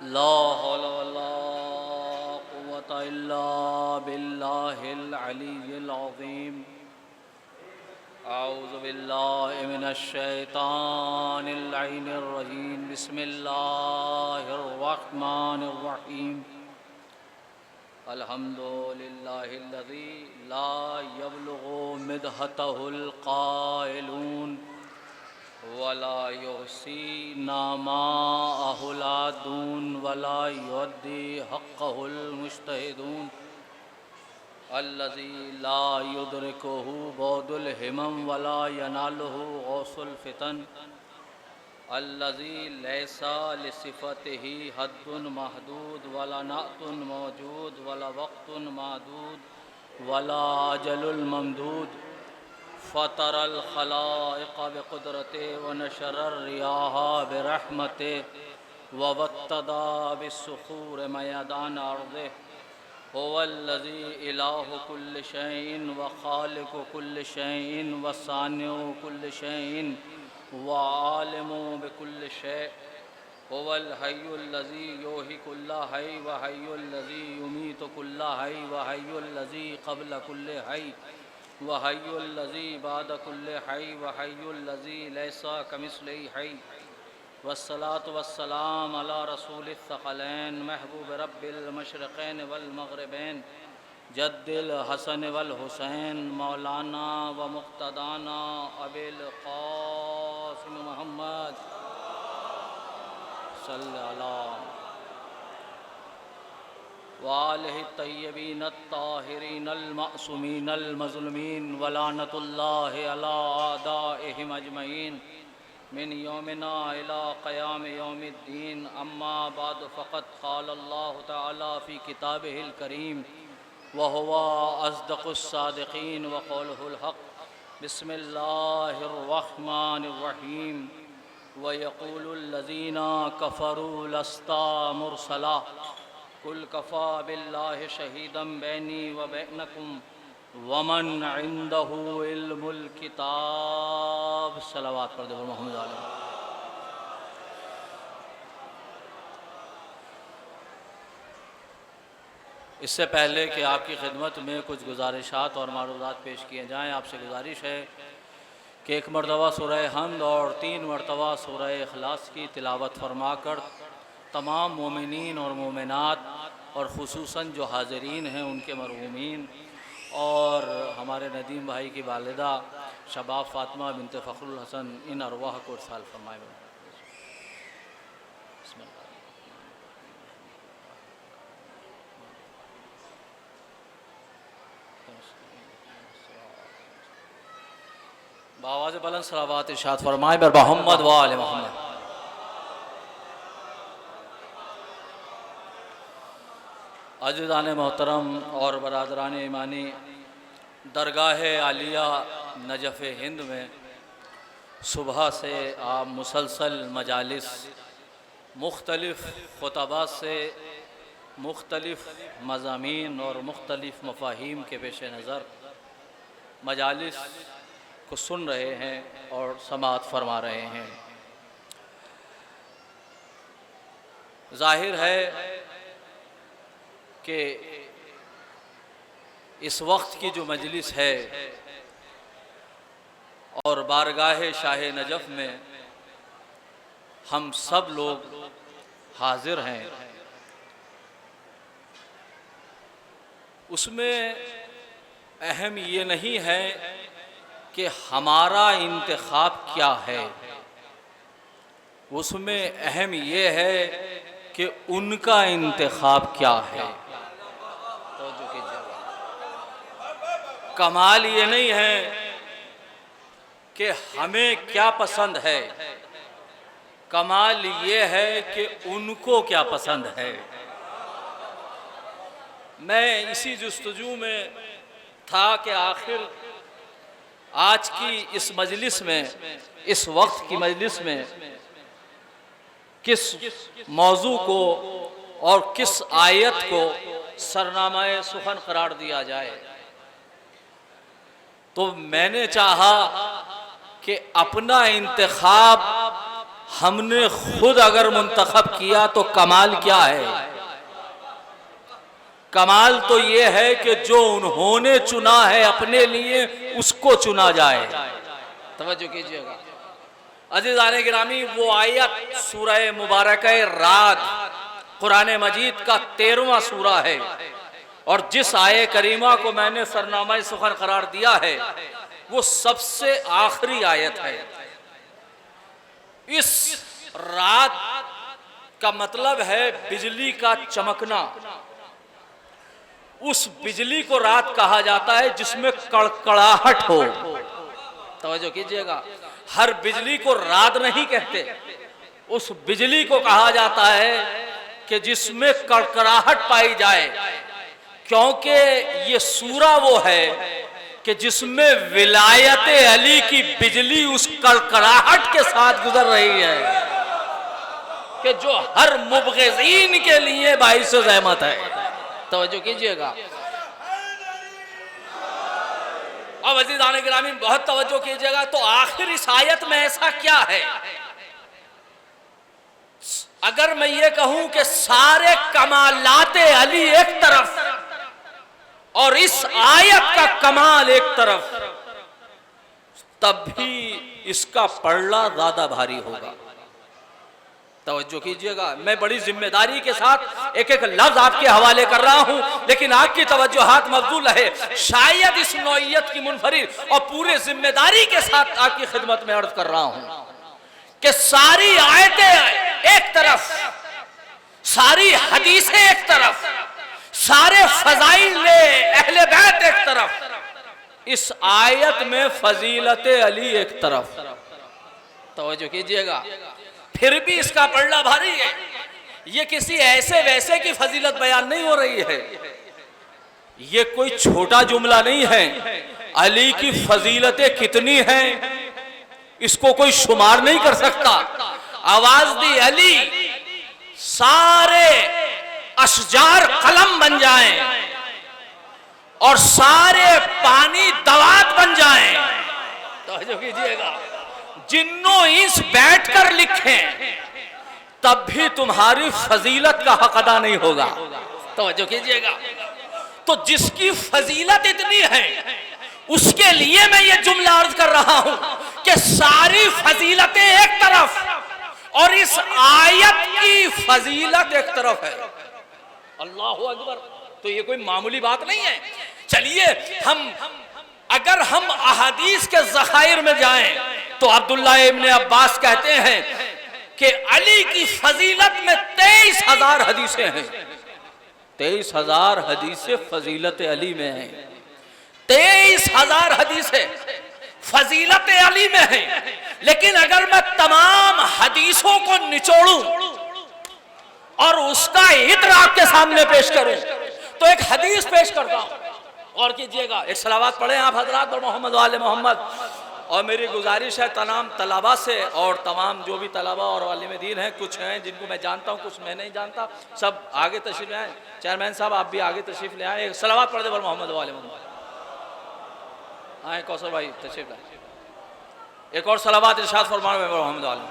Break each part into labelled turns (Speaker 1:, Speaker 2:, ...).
Speaker 1: ला हौला वला कुव्वता इल्ला बिल्लाहिल अलीय्यिल अज़ीम। अऊज़ु बिल्लाहि मिनश शैतानिर लईनिर रजीम। बिस्मिल्लाहिर रहमानिर रहीम। अल्हम्दुलिल्लाहिल्लज़ी ला यब्लुगु मिदहतहुल क़ाइलून वला युहसी नामाअहुल आदून वला युअद्दी हक़्क़हुल मुज्तहिदून। अल्लज़ी ला युदरिकुहु बौदुल हिमम वला यनालुहु गौसुल फितन। अल्लज़ी लैसा लिसिफ़तिही हद्दुन महदूद वला नाअतुन मौजूद वला वक़्तुन मादूद वला अजलुल ममदूद। फ़तरल ख़लाइक़ बिक़ुदरतिही व नशरर रियाहा बिरहमतिही व वत्तदा बिस्सुख़ूर मयदान अर्ज़िही। हुवल्लज़ी इलाहु कुल्लि शैइन व ख़ालिक़ु कुल्लि शैइन व सानिउ कुल्लि शैइन व आलिमु बिकुल्लि शै। हुवल हय्युल्लज़ी युही कुल्ला हय्य व हय्युल्लज़ी युमीतु कुल्ला हय्य व हय्युल्लज़ी क़ब्ल कुल्लि हय्य व हय्युल्लज़ी बाद कुल्लि हय्य व हय्युल्लज़ी लैसा कमिस्लिही हय्य। वस्सलातु वस्सलाम अला रसूलिस सक़लैन महबूब रब्बिल मशरिक़ैन वल मग़रिबैन जद्दिल हसन वल हुसैन मौलाना व मुक़्तदाना अबिल क़ासिम मुहम्मद सल्लल्लाहु व आलिहि तय्यबीन अत्ताहिरीन अल मअसूमीन अल मज़लूमीन व लानतुल्लाहि अला आदाइहिम अजमईन मिन यौमिना इला क़याम यौमिद्दीन। अम्मा बाद फ़क़द क़ालल्लाहु तआला फ़ी किताबिहिल करीम व हुवा अस्दक़ुस सादिक़ीन व क़ौलुहुल हक़्क़। बिस्मिल्लाहिर रहमानिर रहीम। व यक़ूलुल्लज़ीना कफ़रू लस्ता मुरसला कुल कफ़ा बिल्लाहि शहीदम बैनी व बैनकुम वमन इंदहु इल्मुल किताब। सलावत पढ़ दो मोहम्मद अलैहि। इससे पहले कि आपकी खिदमत में कुछ गुजारिशात और मारूज़ात पेश किए जाएँ, आपसे गुजारिश है कि एक मरतबा सूरह हम्द और 3 मरतबा सूरह इखलास की तिलावत फरमाकर तमाम मोमिनीन और मोमिनात और ख़ुसूसन जो हाज़रीन हैं उनके मरहूमीन और हमारे नदीम भाई की वालिदा शबाब फ़ातिमा बिनते फ़खरुल हसन इन अरवाह को इरसाल फरमाए। बावाज़ बुलंद सलावत इरशाद फरमाए बर मोहम्मद व आले मोहम्मद। अज़ीज़ान मोहतरम और बरादरान ईमानी, दरगाह आलिया नजफ़ हिंद में सुबह से आप मुसलसल मजालिस मुख्तलिफ़ खुतबा से मुख्तलिफ़ मज़ामीन और मुख्तलिफ़ मफ़ाहीम के पेश नज़र मजालिस को सुन रहे हैं और समाअत फरमा रहे हैं। ज़ाहिर है कि इस वक्त की जो मजलिस है और बारगाह शाह नजफ़ में हम सब लोग हाजिर हैं, उसमें अहम ये नहीं है कि हमारा इंतखाब क्या है, उसमें अहम ये है कि उनका इंतखाब क्या है। कमाल ये नहीं है कि हमें क्या पसंद है, कमाल ये है कि उनको क्या पसंद है। मैं इसी जुस्तजू में था कि आखिर आज की इस मजलिस में, इस वक्त की मजलिस में किस मौजू को और किस आयत को सरनामाए सुखन करार दिया जाए। तो मैंने चाहा कि अपना इंतखाब हमने खुद अगर मुंतखब किया तो कमाल क्या है? कमाल तो ये है कि जो उन्होंने चुना है अपने लिए उसको चुना जाए। तवज्जो कीजिएगा अज़ीज़ाने गिरामी, वो आयत सूरह मुबारक रात कुरान मजीद का 13वां सूरा है और जिस आये करीमा को मैंने सरनामा सुखन करार दिया है वो सबसे आखिरी आयत है। इस रात का मतलब है बिजली का चमकना। उस बिजली को रात कहा जाता है जिसमें कड़कड़ाहट हो। तवज्जो कीजिएगा, हर बिजली को रात नहीं कहते, उस बिजली को कहा जाता है कि जिसमें कड़कड़ाहट पाई जाए, क्योंकि ये सूरा वो है कि जिसमें विलायत अली की बिजली उस कड़कड़ाहट के साथ गुजर रही है कि जो हर मुबग़िज़ीन के लिए बाइस ज़हमत है। तवज्जो कीजिएगा। अब अज़ीज़ाने गिरामी बहुत तवज्जो कीजिएगा, तो आखिर इस आयत में ऐसा क्या है? अगर मैं ये कहूं कि सारे कमालाते अली एक तरफ और इस आयत का कमाल एक तरफ, तब भी इसका पलड़ा ज्यादा भारी होगा। तवज्जो कीजिएगा, मैं बड़ी जिम्मेदारी के साथ एक एक लफ्ज आपके हवाले कर रहा हूं, लेकिन आपकी तवज्जो हाथ मबजूल है। शायद इस नौइयत की मुनफरिद और पूरे जिम्मेदारी के साथ आपकी खिदमत में अर्ज कर रहा हूं कि सारी आयतें एक तरफ, सारी हदीसें एक तरफ, सारे फजाइल अहले बैत एक तरफ, इस आयत में फजीलत अली एक तरफ। तवज्जो कीजिएगा, फिर भी इसका पलड़ा भारी है। ये किसी ऐसे वैसे की फजीलत बयान नहीं हो रही है, ये कोई छोटा जुमला नहीं है। अली की फजीलतें कितनी हैं इसको कोई शुमार नहीं कर सकता। आवाज दी अली, सारे अशजार कलम बन जाएं और सारे पानी दवात बन जाएं। तो कीजिएगा, जिन्नों इंस बैठकर लिखें तब भी तुम्हारी फजीलत का हक अदा नहीं होगा। तवज्जो कीजिएगा, तो जिसकी फजीलत इतनी है उसके लिए मैं ये जुमला अर्ज कर रहा हूं कि सारी फजीलतें एक तरफ और इस आयत की फजीलत एक तरफ है। अल्लाहु अकबर। तो ये कोई मामूली बात नहीं है। चलिए अगर हम अहादीस के ज़खायर में जाएं तो अब्दुल्लाह इब्न अब्बास कहते हैं कि अली की फजीलत में 23,000 हदीसें हैं। 23,000 हदीसें फजीलत अली में हैं। 23,000 हदीसें फजीलत अली में हैं। लेकिन अगर मैं तमाम हदीसों को निचोड़ूं और उसका इत्र आपके सामने पेश करूं तो एक हदीस पेश करता हूं। और कीजिएगा, एक सलावत पढ़े आप हजरात पर मोहम्मद वाले मोहम्मद। और मेरी गुजारिश है तमाम तलबा से और तमाम जो भी तलबा और आलिम दीन हैं, कुछ हैं जिनको मैं जानता हूँ, कुछ मैं नहीं जानता, सब आगे तशरीफ ले आए। चेयरमैन साहब आप भी आगे तशरीफ ले आए। एक सलावत पढ़ दे पर मोहम्मद वाले मोहम्मद। आए कौसर भाई तशरीफ लाए। एक और सलावत इरशाद फरमाए मोहम्मद वाले।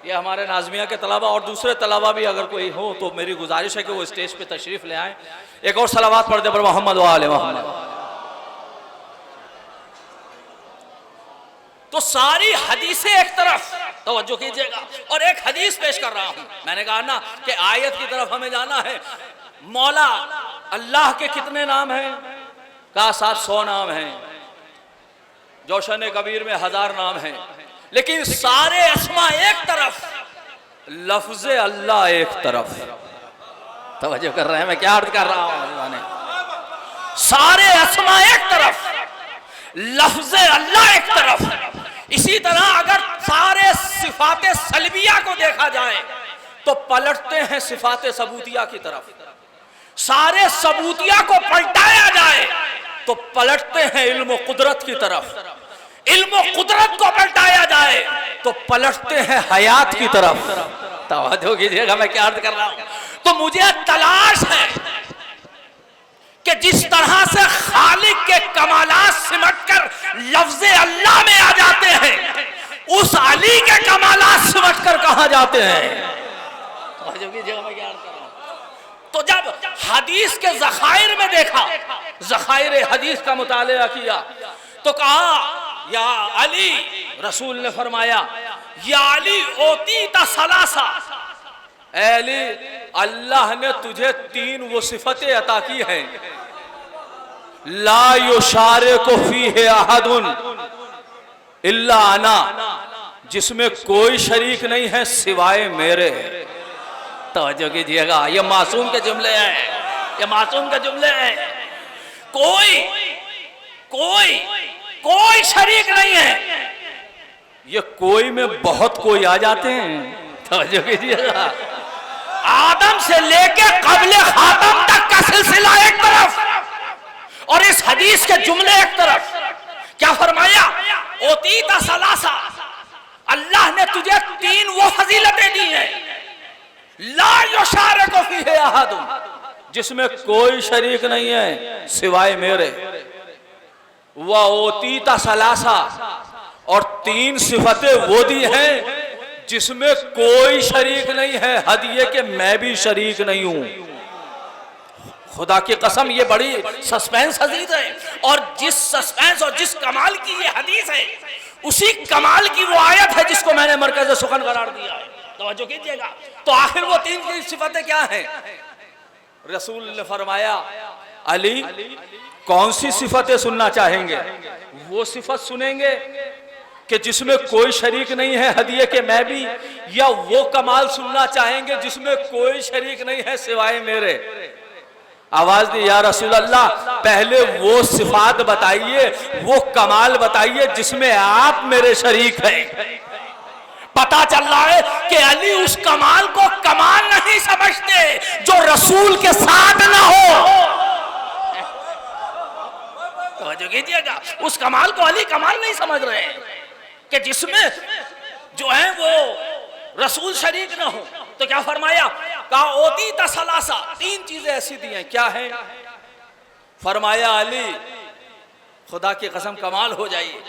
Speaker 1: ये हमारे नाज़मिया के तलबा और दूसरे तलबा भी अगर कोई हो तो मेरी गुजारिश है कि वो स्टेज पे तशरीफ ले आए। एक और सलावत पढ़ दे पर मोहम्मद वाले मोहम्मद। तो सारी हदीसें एक तरफ, तवज्जो कीजिएगा, और एक हदीस पेश कर रहा हूं। मैंने कहा ना कि आयत की तरफ हमें जाना है। मौला अल्लाह के कितने नाम हैं? का 700 नाम हैं। जोशन कबीर में 1000 नाम हैं। लेकिन सारे अस्मा एक तरफ, लफ्ज़ अल्लाह एक तरफ। तवज्जो कर रहे हैं मैं क्या अर्ज कर रहा हूं? सारे अस्मा एक तरफ, लफ्ज़ अल्लाह एक तरफ। इसी तरह अगर सारे सिफाते सलबिया को देखा जाए तो पलटते हैं सिफाते सबूतिया की तरफ। सारे सबूतिया को पलटाया जाए तो पलटते हैं इल्म कुदरत की तरफ। इल्म कुदरत को पलटाया जाए तो पलटते हैं हयात की तरफ। तवज्जो कीजिएगा मैं क्या अर्ज कर रहा हूं। तो मुझे तलाश है कि जिस तरह से खालिक के कमालात सिमट कर लफ्ज़ अल्लाह में आ जाते हैं,
Speaker 2: उस अली के कमालात सिमट कर कहां जाते हैं। तो जब हदीस के ज़खायर में देखा, ज़खायर हदीस का मुताला किया, तो कहा या अली, रसूल ने फरमाया या अली ओती तसलासा, अली अल्लाह ने तुझे 3 वो सिफतें अता की हैं, ला युशारिकु फीहि अहदुन इल्ला अना, जिसमें कोई शरीक नहीं है सिवाय मेरे। तवज्जो कीजिएगा, ये मासूम के जुमले हैं, ये मासूम के जुमले हैं। कोई कोई कोई शरीक नहीं है। ये कोई में बहुत कोई आ जाते हैं। तवज्जो कीजिएगा, आदम से लेके क़ब्ले खातम तक का सिलसिला एक तरफ और इस हदीस के जुमले एक तरफ। क्या फरमाया? ओतीता सलासा, अल्लाह ने तुझे 3 वो फजीलतें दी हैं, ला युशारिकु फीहि अहदुन, जिसमें कोई शरीक नहीं है सिवाय मेरे। व ओतीता सलासा, और 3 सिफतें वो दी हैं जिसमें कोई शरीक नहीं है, हदिये के मैं भी शरीक नहीं हूं। खुदा की कसम ये बड़ी सस्पेंस हदीस है, और जिस सस्पेंस और जिस कमाल की ये हदीस है, उसी कमाल की वो आयत है जिसको मैंने मरकज़ सुखन करार दिया है। तवज्जो कीजिएगा। तो आखिर वो 3 की सिफतें क्या हैं? रसूल ने फरमाया अली कौन सी सिफतें सुनना चाहेंगे? वो सिफत सुनेंगे कि जिसमें कोई शरीक नहीं है हदिये के मैं भी, या वो कमाल सुनना चाहेंगे जिसमें कोई शरीक नहीं है सिवाय मेरे? आवाज दी या रसूल अल्लाह, पहले वो सिफात बताइए, वो कमाल बताइए जिसमें आप मेरे शरीक हैं। पता चल रहा है कि अली उस कमाल को कमाल नहीं समझते जो रसूल के साथ ना हो। तो कीजिएगा, उस कमाल को अली कमाल नहीं समझ रहे हैं कि जिसमें जो है वो रसूल शरीक ना हो। तो क्या फरमाया? कहा ओती तसलासा, 3 चीजें ऐसी दी हैं। क्या है? फरमाया अली खुदा की कसम कमाल हो जाइए,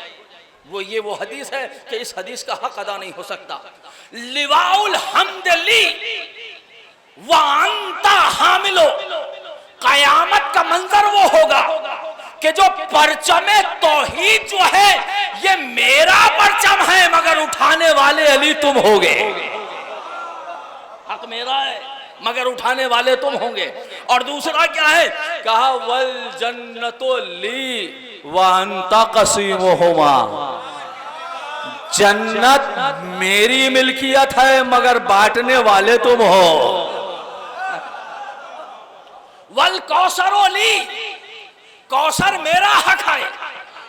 Speaker 2: वो हदीस है कि इस हदीस का हक अदा नहीं हो सकता। लिवाउल हम्दली व अंता हामिलो, कयामत का मंजर वो होगा कि जो परचमे तौहीद जो है ये मेरा परचम है, मगर उठाने वाले अली तुम होगे। हक मेरा है मगर उठाने वाले तुम होंगे। और दूसरा क्या है? कहा वल जन्नतो ली व अंता कसीमुहुमा, जन्नत मेरी मिल्कियत है मगर बांटने वाले तुम हो। वल कौसरो ली, कौसर मेरा हक है,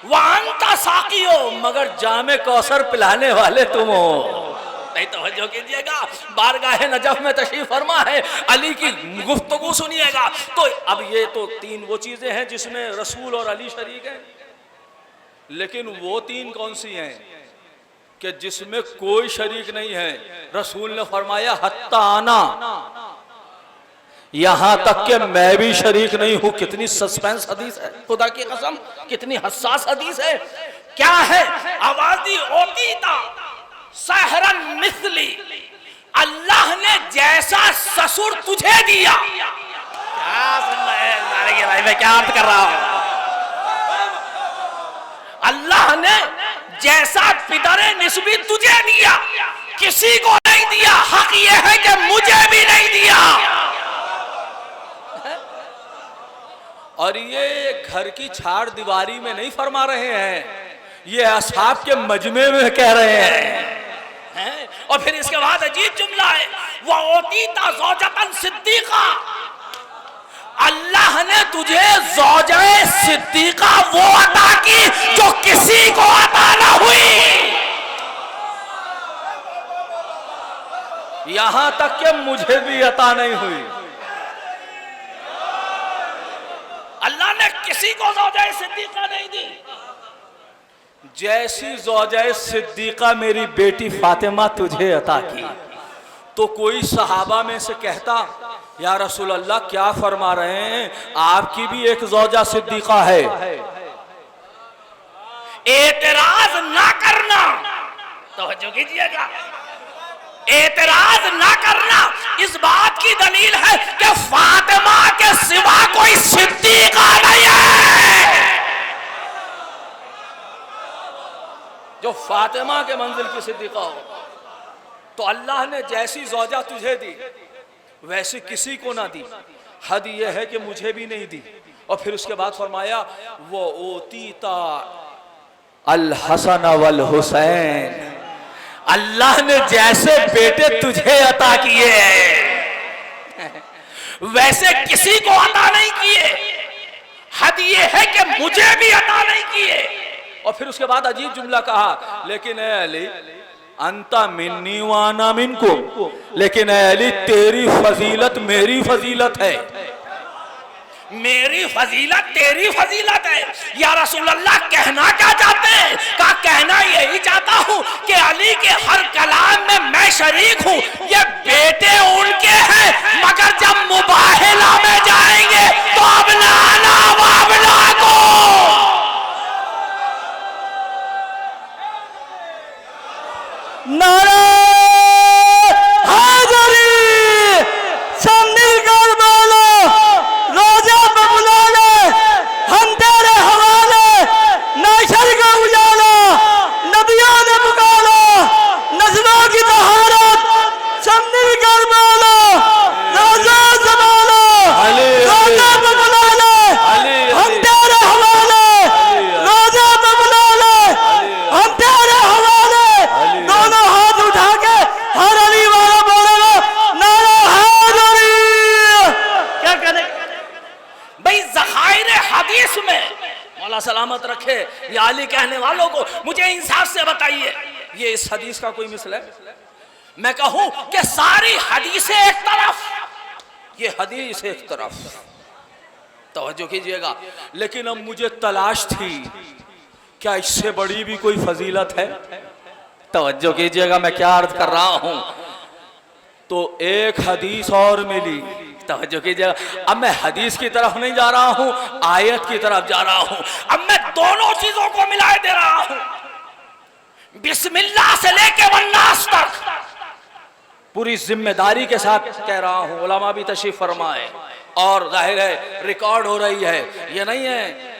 Speaker 2: वांता साकियो, मगर जामे कौसर पिलाने वाले तुम हो। नहीं तवज्जो कीजिएगा, बारगाह नजफ में तशरीफ फरमा है, अली की गुफ्तगू सुनिएगा। तो अब ये तो 3 वो चीजें हैं जिसमें रसूल और अली शरीक हैं, लेकिन वो 3 कौन सी हैं कि जिसमें कोई शरीक नहीं है? रसूल ने फरमाया हत्ता आना, यहां तक कि मैं भी शरीक नहीं हूं। कितनी सस्पेंस हदीस है, खुदा की कसम कितनी हसास हदीस है। क्या है? आवाज़ी ओतीता सहरन मिस्ली, अल्लाह ने जैसा ससुर तुझे दिया। क्या सुन रहे हैं भाई, मैं क्या अर्थ कर रहा हूं? अल्लाह ने जैसा पिदरे निस्बी तुझे दिया, किसी को नहीं दिया। हक यह है कि मुझे भी नहीं दिया। और ये घर की छाड़ दीवारी में नहीं फरमा रहे हैं, ये असहाब के मजमे में कह रहे हैं। और फिर इसके बाद अजीब जुमला है, वह ओतीता ज़ौजतन सिद्दीक़ा, अल्लाह ने तुझे ज़ौजाए सिद्दीक़ा वो अता की जो किसी को अता ना हुई। यहां तक कि मुझे भी अता नहीं हुई। अल्लाह ने किसी को ज़ौजाए सिद्दीक़ा नहीं दी। जैसी ज़ौजाए सिद्दीक़ा मेरी बेटी फातिमा तुझे अता की, तो कोई सहाबा में से कहता या रसूल अल्लाह क्या फरमा रहे हैं, आपकी भी एक ज़ौजा सिद्दीक़ा है। एतराज ना करना, तवज्जो कीजिएगा, एतराज ना करना इस बात की दलील है कि फातिमा के सिवा कोई सिद्दीका नहीं है। जो फातिमा के मंजिल की सिद्दीका हो, तो अल्लाह ने जैसी ज़ौजा तुझे दी वैसे किसी को ना दी। हद यह है कि मुझे भी नहीं दी। और फिर उसके बाद फरमाया वो ओतीता अल हसन वल हुसैन, अल्लाह ने जैसे बेटे तुझे अता किए वैसे किसी को अता नहीं किए। हद ये है कि मुझे भी अता नहीं किए। और फिर उसके बाद अजीब जुमला कहा, लेकिन ए अली अंता मिन्नी वाना मिनको, लेकिन ए अली तेरी फजीलत मेरी फजीलत है, मेरी फजीलत तेरी फजीलत है। या रसूल अल्लाह कहना क्या चाहते हैं? का कहना यही चाहता हूं कि अली के हर कलाम में मैं शरीक हूं। ये बेटे उनके हैं, मगर जब मुबाहिला में जाएंगे तो अबनाना व अबनाको,
Speaker 3: नारा हाज़री सामने कर बोलो, रोजा पे बुला ले, हम तेरे हवाले, नाशर का उजाला, नबियों ने पुकारा, नस्लों की तहारत, सामने कर बोलो, रोजा संभालो, रोजा पे बुला ले, हम तेरे हवाले, रोजा पे बुला ले, हम तेरे हवाले। दोनों हाथ उठा के हर अली वाला बोलेगा नारा हाज़री। क्या करे
Speaker 2: भाई ज़खाइर हदीस में, मौला सलामत रखे या अली कहने वालों को, मुझे इंसाफ से बताइए ये इस हदीस का कोई मिसल है? मैं कहूं कि सारी हदीसें एक तरफ, ये हदीस एक तरफ, तवज्जो कीजिएगा। लेकिन अब मुझे तलाश थी क्या इससे बड़ी भी कोई फजीलत है? तवज्जो कीजिएगा मैं क्या अर्ज कर रहा हूं। तो एक हदीस और मिली, तवज्जो कीजिएगा। अब मैं हदीस की तरफ नहीं जा रहा हूं, आयत की तरफ जा रहा हूं। अब मैं दोनों चीजों को मिलाए दे रहा हूं, बिस्मिल्लाह से लेके वन्नास तक पूरी जिम्मेदारी के साथ कह रहा हूं। उलमा भी तशरीफ फरमाए और जाहिर है रिकॉर्ड हो रही है। ये नहीं है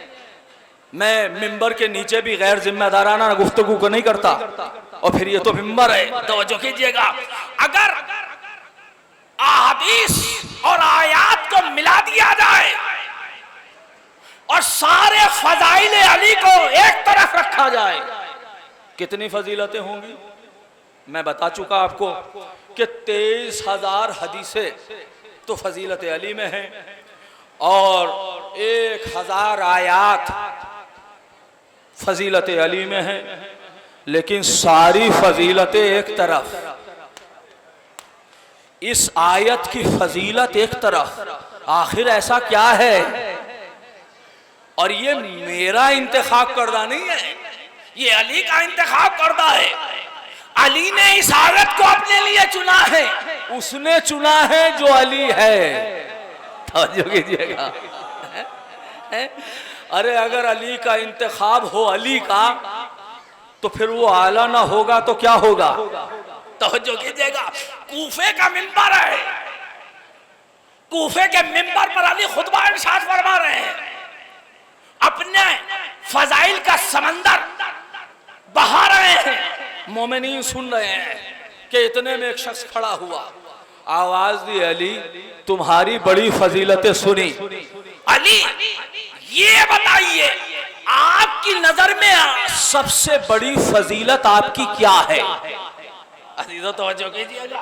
Speaker 2: मैं मिंबर के नीचे भी गैर जिम्मेदाराना गुफ्तगू को नहीं करता, और फिर ये तो मिंबर है। तवज्जो कीजिएगा, अगर अहादीस और आयात को मिला दिया जाए और सारे फजाइल अली को एक तरफ रखा जाए, कितनी फजीलतें होंगी? मैं बता चुका आपको कि 23,000 हदीसें तो फजीलत अली में हैं और 1,000 आयात फजीलत अली में है। लेकिन सारी फजीलतें एक तरफ, इस आयत की फजीलत एक तरफ। आखिर ऐसा क्या है? और ये मेरा इंतखाब करदा नहीं है, ये अली का इंतखाब करदा है। अली ने इस आयत को अपने लिए चुना है, उसने चुना है जो अली है। तवज्जो कीजिएगा। अरे अगर अली का इंतखाब हो अली का, तो फिर वो आला ना होगा तो क्या होगा? तवज्जो कीजिएगा, कूफे का मिंबर है, कूफे के मिंबर पर अली खुतबा इरशाद फरमा रहे हैं, अपने फजाइल का समंदर बहा रहे हैं। मोमिनीन सुन रहे हैं कि इतने में एक शख्स खड़ा हुआ, आवाज दी, अली तुम्हारी बड़ी फजीलतें सुनी। अली ये बताइए आपकी नजर में सबसे बड़ी फजीलत आपकी क्या है? अजीजों तवज्जो कीजिएगा,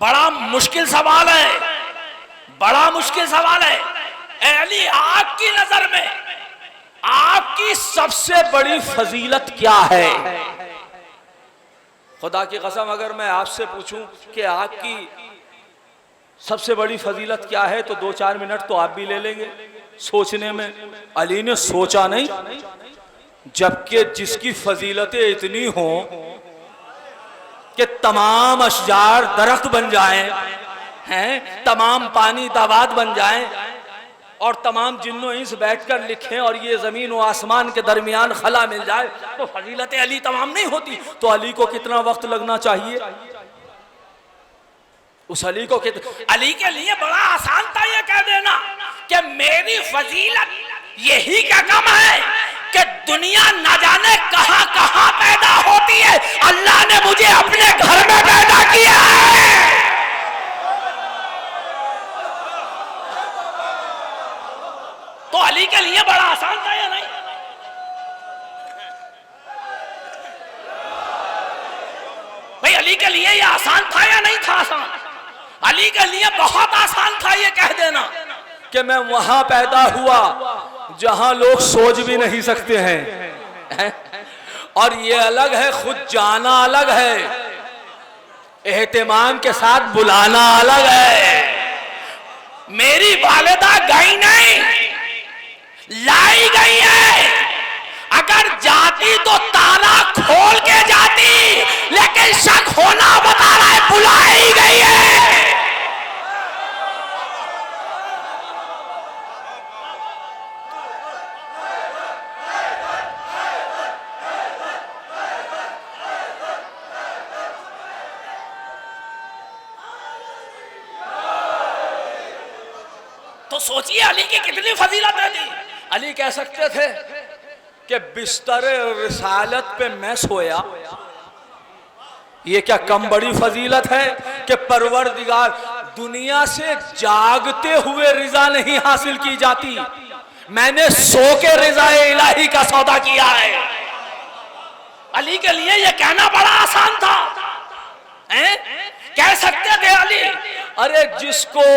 Speaker 2: बड़ा मुश्किल सवाल है, बड़ा मुश्किल सवाल है। ए अली आपकी नजर में आपकी सबसे बड़ी फजीलत क्या है? खुदा की कसम अगर मैं आपसे पूछूं कि आपकी सबसे बड़ी फजीलत क्या है, तो 2-4 मिनट तो आप भी ले लेंगे सोचने में। अली ने सोचा नहीं, जबकि जिसकी फजीलतें इतनी हों कि तमाम अशजार दरख्त बन जाएं, हैं, तमाम पानी दावात बन जाएं, और तमाम जिन्नो इंस बैठकर लिखें और ये जमीन व आसमान के दरमियान खला मिल जाए तो फजीलत अली तमाम नहीं होती। तो अली को कितना वक्त लगना चाहिए? उस अली को अली के लिए बड़ा आसान था ये कह देना कि मेरी फजीलत यही क्या कम है कि दुनिया न जाने कहां कहां पैदा होती है, अल्लाह ने मुझे अपने घर में पैदा किया है। तो अली के लिए बड़ा आसान था या नहीं? भाई अली के लिए ये आसान था या नहीं था आसान? अली के लिए बहुत आसान था ये कह देना कि मैं वहां पैदा हुआ जहां लोग सोच भी नहीं सकते हैं। और ये अलग है, खुद जाना अलग है, एहतिमाम के साथ बुलाना अलग है। मेरी वालिदा गई नहीं, लाई गई है। अगर जाती तो ताला खोल के जाती, लेकिन शक होना बता रहा है बुलाई गई है। तो सोचिए अली की कितनी फजीलत है थी। अली कह सकते थे कि बिस्तर रिसालत पे मैं सोया, ये क्या कम बड़ी फजीलत है कि परवरदिगार दुनिया से जागते हुए रिजा नहीं हासिल की जाती, मैंने सो के रिजा इलाही का सौदा किया है। अली के लिए यह कहना बड़ा आसान था। कह सकते थे अली, अरे जिसको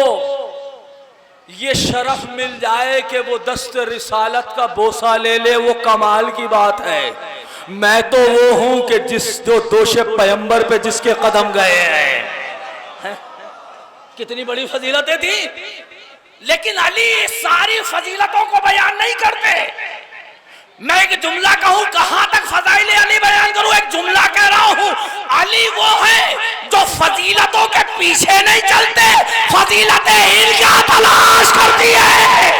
Speaker 2: ये शरफ मिल जाए कि वो दस्त रिसालत का बोसा ले ले, वो कमाल की बात है। मैं तो वो हूं कि जिस जो दोषे पैगंबर पे जिसके कदम गए हैं। कितनी बड़ी फजीलतें थी, लेकिन अली सारी फजीलतों को बयान नहीं करते। मैं एक जुमला कहूं, कहां तक फजाइल अली बयान करूं? एक जुमला कह रहा हूं, अली वो है जो फजीलतों के पीछे नहीं चलते, फजीलतें इनका तलाश करती है।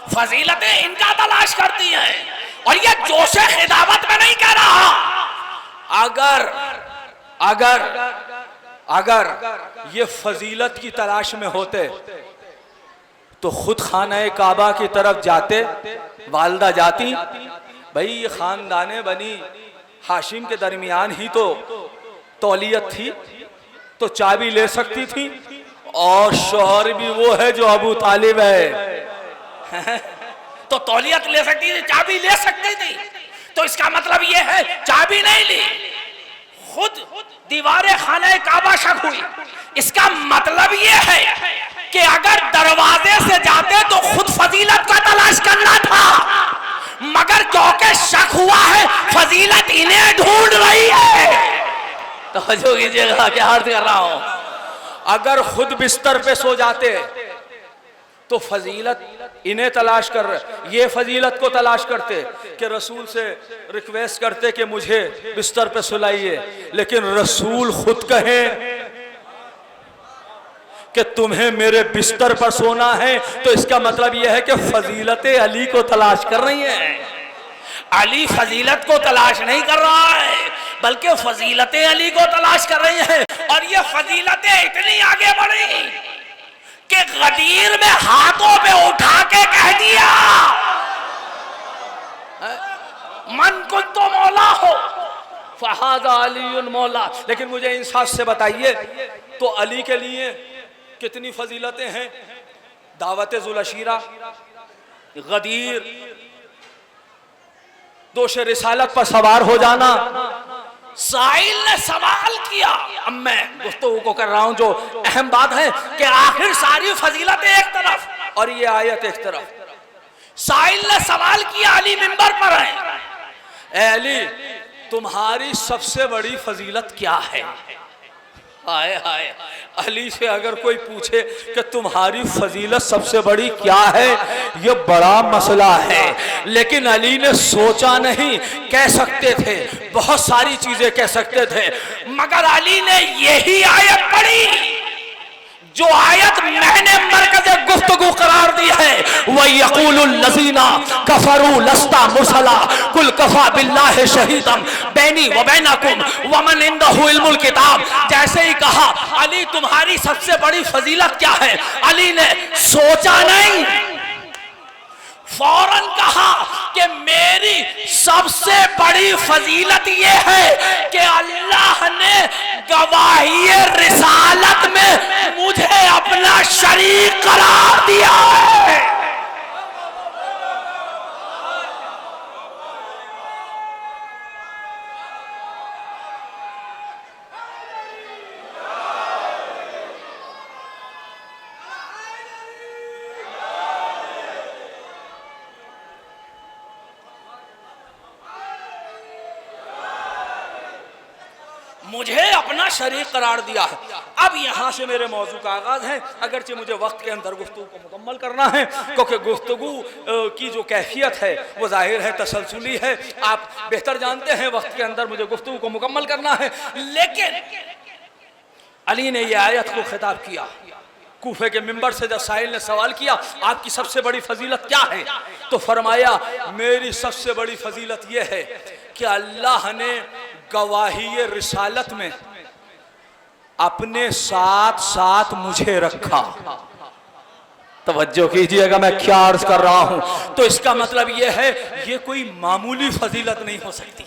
Speaker 2: फजीलतें इनका तलाश करती हैं। और ये जोशे खिदामत में नहीं कह रहा। अगर अगर अगर ये फजीलत की तलाश में होते तो खुद खाना काबा की तरफ जाते, वालदा जाती। भाई ये खानदाने बनी हाशिम के दरमियान ही तो तौलियत थी, तो चाबी ले सकती थी। और शौहर भी वो है जो अबू तालिब है तो तौलियत ले सकती थी, चाबी ले सकती थी। तो इसका मतलब यह है चाबी नहीं ली, खुद दीवारे खाने काबा शक हुई। इसका मतलब यह है कि अगर दरवाजे से जाते तो खुद फजीलत का तलाश करना था, मगर क्योंकि शक हुआ है फजीलत इन्हें ढूंढ रही है। तवज्जो कीजिएगा क्या अर्ज कर रहा हूं। अगर खुद बिस्तर पे सो जाते तो फजीलत इन्हें तलाश कर रहे, ये फजीलत को तलाश करते कि रसूल से रिक्वेस्ट करते कि मुझे बिस्तर पे सुलाइए। लेकिन रसूल खुद कहें कि तुम्हें मेरे बिस्तर पर सोना है, तो इसका मतलब यह है कि फजीलत अली को तलाश कर रही है। अली फजीलत को तलाश नहीं कर रहा है, बल्कि फजीलतें अली को तलाश कर रही हैं। और ये फजीलतें इतनी आगे बढ़ी कि गदीर में हाथों पे उठा के कह दिया मन कुन तो मौला हो फहादा अली मौला। लेकिन मुझे इंसाफ से बताइए, तो अली के लिए कितनी फजीलतें हैं? दावत जुलशीरा, गदीर, दोष रिसालत पर सवार हो जाना। साहिल ने सवाल किया, अब मैं गुफ्तगू को कर रहा हूं, जो अहम बात है कि आखिर सारी फजीलतें एक तरफ और ये आयत एक तरफ। साहिल ने सवाल किया, अली मिंबर पर है, ए अली तुम्हारी सबसे बड़ी फजीलत क्या है? हाय हाय, अली से अगर कोई पूछे कि तुम्हारी फजीलत सबसे बड़ी क्या है, ये बड़ा मसला है। लेकिन अली ने सोचा नहीं, कह सकते थे बहुत सारी चीजें कह सकते थे, मगर अली ने यही आयत पढ़ी जो आयत मैंने मरकज़ गुफ्तगू करार दी है, वह यक़ूलुल लज़ीना कफ़रू लस्ता मुरसला कुल कफ़ा बिल्लाहि शहीदम बैनी व बैनकुम व मन इंदहु इल्मुल किताब। जैसे ही कहा अली तुम्हारी सबसे बड़ी फजीलत क्या है, अली ने सोचा नहीं, फौरन कहा कि मेरी सबसे बड़ी फजीलत यह है कि अल्लाह ने गवाही रिसालत में मुझे अपना शरीक करार दिया है। मुझे अपना शरीक करार दिया है। अब यहाँ से मेरे मौजू का आगाज है, अगरचे मुझे वक्त के अंदर गुफ्तगू को मुकम्मल करना है, क्योंकि गुफ्तगू की जो कैफियत है वो जाहिर है तसलसुली है। आप बेहतर जानते हैं वक्त के अंदर मुझे गुफ्तगू को मुकम्मल करना है। लेकिन अली ने यह आयत को खिताब किया, कूफे के मिंबर से जब साहिल ने सवाल किया आपकी सबसे बड़ी फजीलत क्या है, तो फरमाया मेरी सबसे बड़ी फजीलत यह है कि अल्लाह ने गवाही रिसालत में अपने साथ साथ मुझे रखा। तवज्जो कीजिएगा मैं क्या अर्ज कर रहा हूं। तो इसका मतलब यह है ये कोई मामूली फजीलत नहीं हो सकती।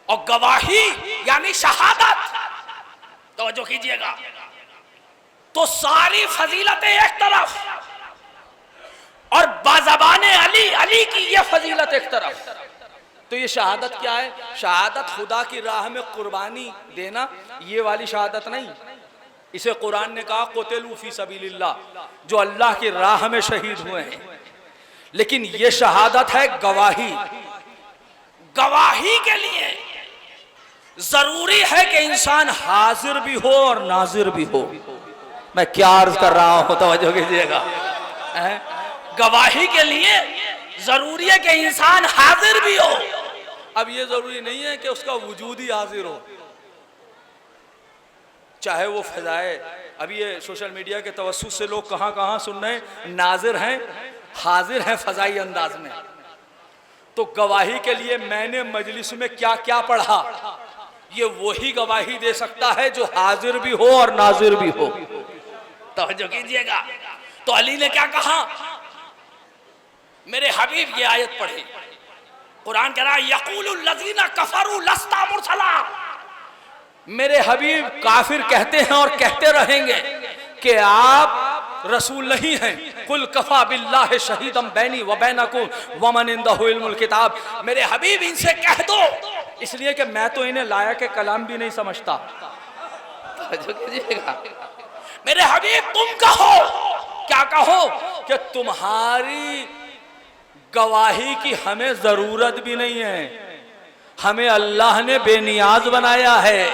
Speaker 2: और गवाही यानी शहादत, तवज्जो कीजिएगा, तो सारी फजीलतें एक तरफ और बाज़बाने अली, अली की ये फजीलत एक तरफ। तो ये शहादत क्या है? शहादत खुदा की राह में कुर्बानी देना, ये वाली शहादत नहीं। इसे कुरान ने कहा क़ुतिलू फ़ी सबीलिल्लाह, जो अल्लाह की राह में शहीद हुए हैं। लेकिन ये शहादत है गवाही। गवाही के लिए जरूरी है कि इंसान हाजिर भी हो और नाजिर भी हो। मैं क्या अर्ज कर रहा हूं, तवज्जो कीजिएगा। गवाही के लिए जरूरी है कि इंसान हाजिर भी हो। अब ये जरूरी नहीं है कि उसका वजूद ही हाजिर हो, चाहे वो फजाए। अब ये सोशल मीडिया के तवस्सुस से लोग कहां कहां सुन रहे हैं, नाजिर हैं, हाजिर हैं फजाई अंदाज में। तो गवाही के लिए मैंने मजलिस में क्या क्या पढ़ा, ये वही गवाही दे सकता है जो हाजिर भी हो और नाजिर भी हो। तवज्जो कीजिएगा। तो अली ने क्या कहा, मेरे हबीब ये आयत पढ़ी, कुरान कह रहा है यक़ूलुल लज़ीना कफ़रू लस्ता मुरसला। मेरे हबीब काफिर कहते हैं और कहते रहेंगे कि आप रसूल नहीं हैं। कुल कफ़ा बिल्लाहि शहीदम बैनी व बैनकुम व मन इंदहु इल्मुल किताब। मेरे हबीब इनसे कह दो, इसलिए कि मैं तो इन्हें लायक कलाम भी नहीं समझता। मेरे हबीब तुम कहो, क्या कहो, कि तुम्हारी गवाही की हमें जरूरत भी नहीं है, हमें अल्लाह ने बेनियाज बनाया है,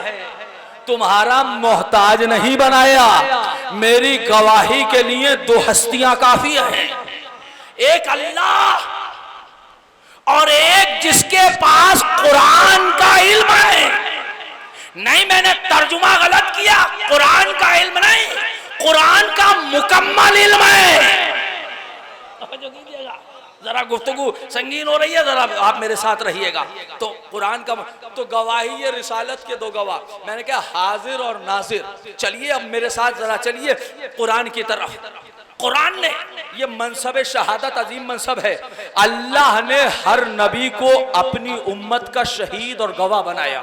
Speaker 2: तुम्हारा मोहताज नहीं बनाया। मेरी गवाही के लिए दो हस्तियां काफी हैं, एक अल्लाह और एक जिसके पास कुरान का इल्म है। नहीं, मैंने तर्जुमा गलत किया, कुरान का इल्म नहीं, कुरान का मुकम्मल इल्म है। जरा गुफ्तगू संगीन हो रही है, जरा आप मेरे साथ रहिएगा। तो कुरान का तो गवाही ये रिसालत के दो गवाह, मैंने कहा हाजिर और नाजिर। चलिए अब मेरे साथ जरा चलिए कुरान की तरफ। कुरान ने ये मनसब शहादत अजीम मनसब है। अल्लाह ने हर नबी को अपनी उम्मत का शहीद और गवाह बनाया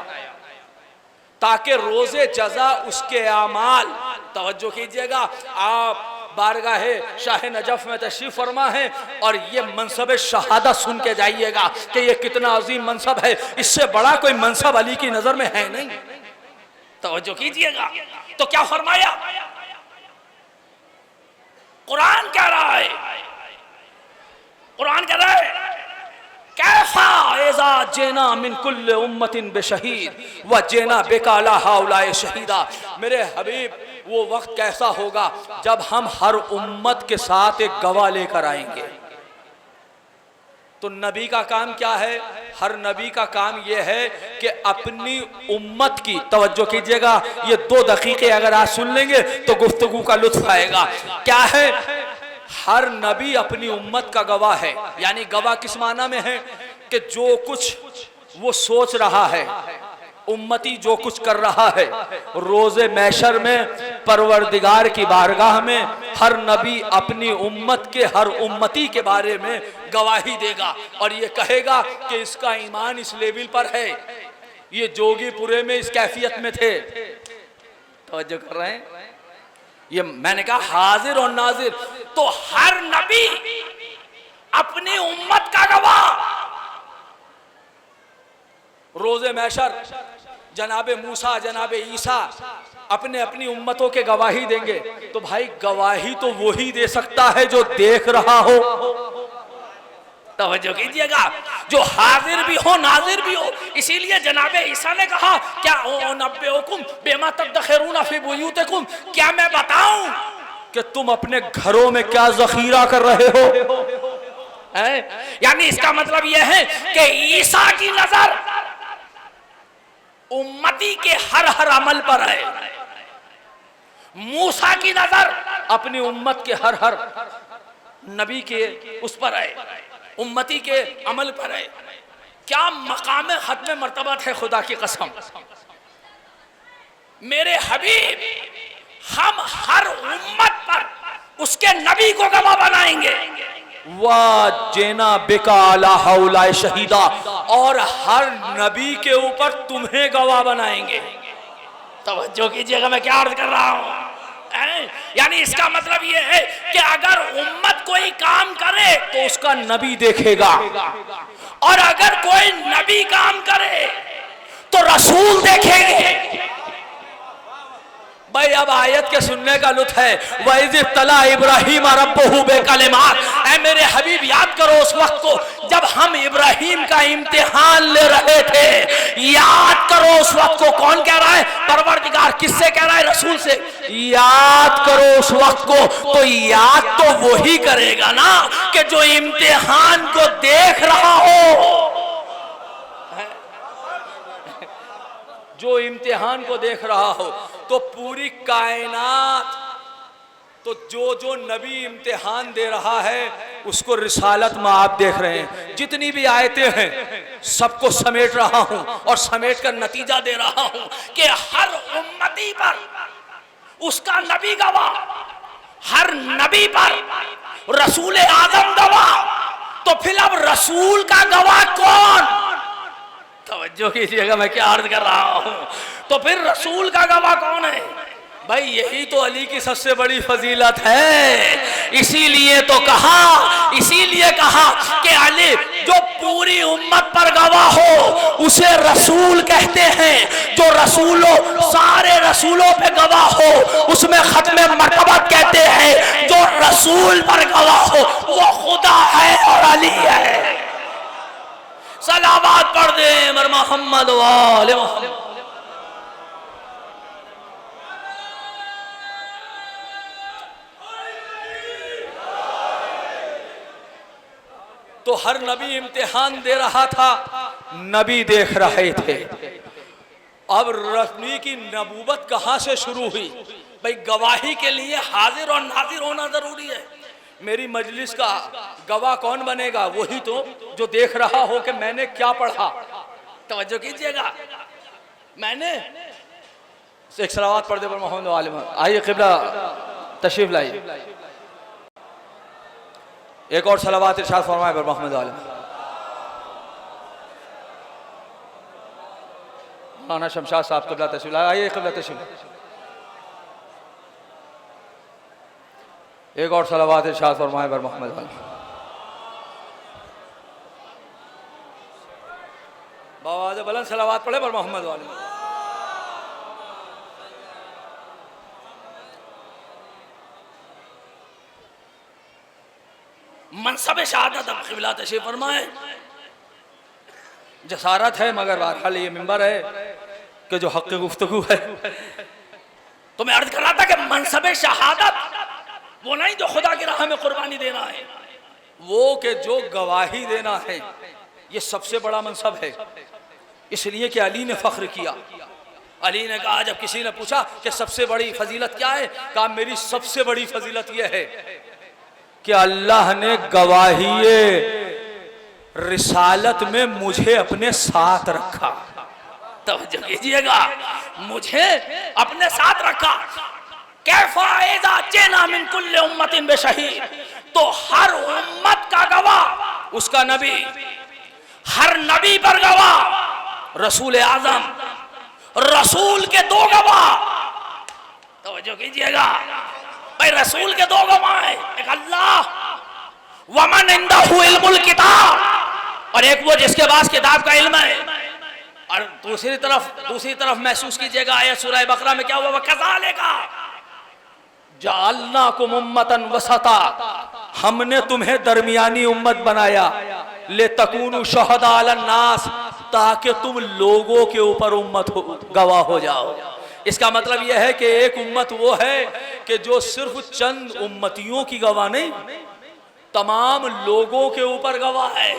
Speaker 2: ताकि रोजे जजा उसके आमाल, तवज्जो कीजिएगा, आप बारगाहे शाह नजफ में तशरीफ फरमा है और ये मनसब शहादत सुन के जाइएगा कि ये कितना अजीम मनसब है। इससे बड़ा कोई मनसब अली की नजर में है नहीं। तवज्जो कीजिएगा। तो क्या फरमाया, कुरान कह रहा है, कुरान कह रहा है कैफा एजा जेना मिन कुल्ले उम्मतिन बेशहीद व जेना बेकाला हाउलाए शहीदा। मेरे हबीब वो वक्त कैसा होगा जब हम हर उम्मत के साथ एक गवाह लेकर आएंगे। तो नबी का काम क्या है? हर नबी का काम यह है कि अपनी उम्मत की, तवज्जो कीजिएगा, ये 2 दकीके अगर आज सुन लेंगे तो गुफ्तगू का लुत्फ आएगा। क्या है? हर नबी अपनी उम्मत का गवाह है। यानी गवाह किस माना में है कि जो कुछ वो सोच रहा है, उम्मती जो कुछ कर रहा है, रोज़े मैशर में परवरदिगार की बारगाह में हर नबी अपनी उम्मत के हर उम्मती के बारे में गवाही देगा और ये कहेगा कि इसका ईमान इस लेवल पर है। ये जोगीपुरे में इस कैफियत में थे। तवज्जो कर रहे हैं? ये मैंने कहा हाजिर और नाजिर। तो हर नबी अपनी उम्मत का गवाह। रोज़े मैशर जनाबे मूसा, जनाबे ईसा अपने अपनी उम्मतों के गवाही देंगे। तो भाई गवाही तो वही दे सकता है जो देख रहा हो। तवज्जो कीजिएगा, जो हाजिर भी हो नाजिर भी हो। इसीलिए जनाबे ईसा ने कहा क्या ओ नब्बेउकुम बिमा तदखिरून फी बुयूतिकुम, क्या मैं बताऊं कि तुम अपने घरों में क्या जखीरा कर रहे हो? यानी इसका मतलब यह है कि ईसा की नजर उम्मती के हर हर अमल पर है, मूसा की नजर अपनी उम्मत के हर हर नबी के उस पर है, उम्मती के अमल पर है। क्या मकाम खत्म मर्तबत है, खुदा की कसम। मेरे हबीब हम हर उम्मत पर उसके नबी को गवाह बनाएंगे। वाह जेना बेकाला हौलाए शहीदा, और हर नबी के ऊपर तुम्हें गवाह बनाएंगे। तवज्जो कीजिएगा मैं क्या अर्ज कर रहा हूं। यानी इसका मतलब यह है कि अगर उम्मत कोई काम करे तो उसका नबी देखेगा, और अगर कोई नबी काम करे तो रसूल देखेंगे। भाई अब आयत के सुनने का लुत्फ है। वइज़ तला इब्राहीम रब्बहु बेकलिमात। ऐ मेरे हबीब याद करो उस वक्त को जब हम इब्राहीम का इम्तिहान ले रहे थे। याद करो उस वक्त को। कौन कह रहा है? परवरदिगार। किससे कह रहा है? रसूल से। याद करो उस वक्त को। तो याद तो वही करेगा ना कि जो इम्तिहान को देख रहा हो, जो इम्तिहान को देख रहा हो। तो पूरी कायनात, तो जो जो नबी इम्तिहान दे रहा है उसको रिसालत में आप देख रहे हैं। जितनी भी आयतें हैं सबको समेट रहा हूं और समेट कर नतीजा दे रहा हूं कि हर उम्मती पर उसका नबी गवाह, हर नबी पर रसूल आजम गवाह। तो फिर अब रसूल का गवाह कौन? तवज्जो कीजिएगा मैं क्या अर्ज कर रहा हूं। तो फिर रसूल का गवाह कौन है? भाई यही तो अली की सबसे बड़ी फजीलत है। इसीलिए कहा कि अली जो पूरी उम्मत पर गवाह हो उसे रसूल कहते हैं। जो रसूलों, सारे रसूलों पे गवाह हो उसमें खत्म मर्तबत कहते हैं। जो रसूल पर गवाह हो वो खुदा है और अली है। सलावत पढ़ दे मर मोहम्मद वाले मोहम्मद। तो हर नबी इम्तिहान दे रहा था, नबी देख रहे थे। अब रफ़ी की नबूवत कहां से शुरू हुई? भाई गवाही के लिए हाजिर और नाजिर होना जरूरी है। मेरी मजलिस का गवाह कौन बनेगा? वही तो जो देख रहा हो कि मैंने क्या पढ़ा। तवज्जो कीजिएगा, मैंने एक सलावत पढ़ दे पर मोहम्मद वाले। आइए क़िबला तशरीफ लाइए, एक और सलावत इरशाद फरमाए पर मोहम्मद वाले। मौलाना शमशाद साहब क़िबला तशरीफ लाइए। आइए क़िबला तशरीफ। एक और सलावत इरशाद फरमाए पर मोहम्मद वाले। बावाज़ बुलंद सलावत पढ़े पर मोहम्मद वाले। मनसब शहादत अब क़िबला तशरीफ फरमाए। जसारत है, मगर बहरहाल ये मिंबर है कि जो हक़ गुफ्तगू है। तो मैं अर्ज कर रहा था कि मनसब शहादत वो नहीं जो खुदा की राह में कुर्बानी देना है, वो कि जो गवाही देना है, ये सबसे बड़ा मनसब है। इसलिए कि अली ने फख्र किया। अली ने कहा, जब किसी ने पूछा कि सबसे बड़ी फजीलत क्या है, कहा मेरी सबसे बड़ी फजीलत यह है कि अल्लाह ने गवाही रिसालत में मुझे अपने साथ रखा। तवज्जो कीजिएगा, मुझे अपने साथ रखा। कैफा इज़ा जेना मिन कुल्li उम्मतिन बेशहीद, तो हर उम्मत का गवाह उसका नबी, हर नबी पर गवाह रसूल आजम, रसूल के दो गवाह। तवज्जो कीजिएगा भाई, रसूल के दो गवाह हैं, एक अल्लाह, वमन इंदहु इल्मुल किताब, और एक वो जिसके पास किताब का इल्म है। और दूसरी तरफ महसूस कीजिएगा आयत सूरह बकरा में क्या हुआ, कज़ालिका जअलनाकुम उम्मतन वसता, हमने तुम्हें दरमियानी उम्मत बनाया, ले तकूनु शुहदा अलन नास, ताकि तुम लोगों के ऊपर उम्मत हो, गवाह हो जाओ। इसका मतलब यह है कि एक उम्मत वो है कि जो सिर्फ चंद उम्मतियों की गवाह नहीं, तमाम लोगों के ऊपर गवाह है।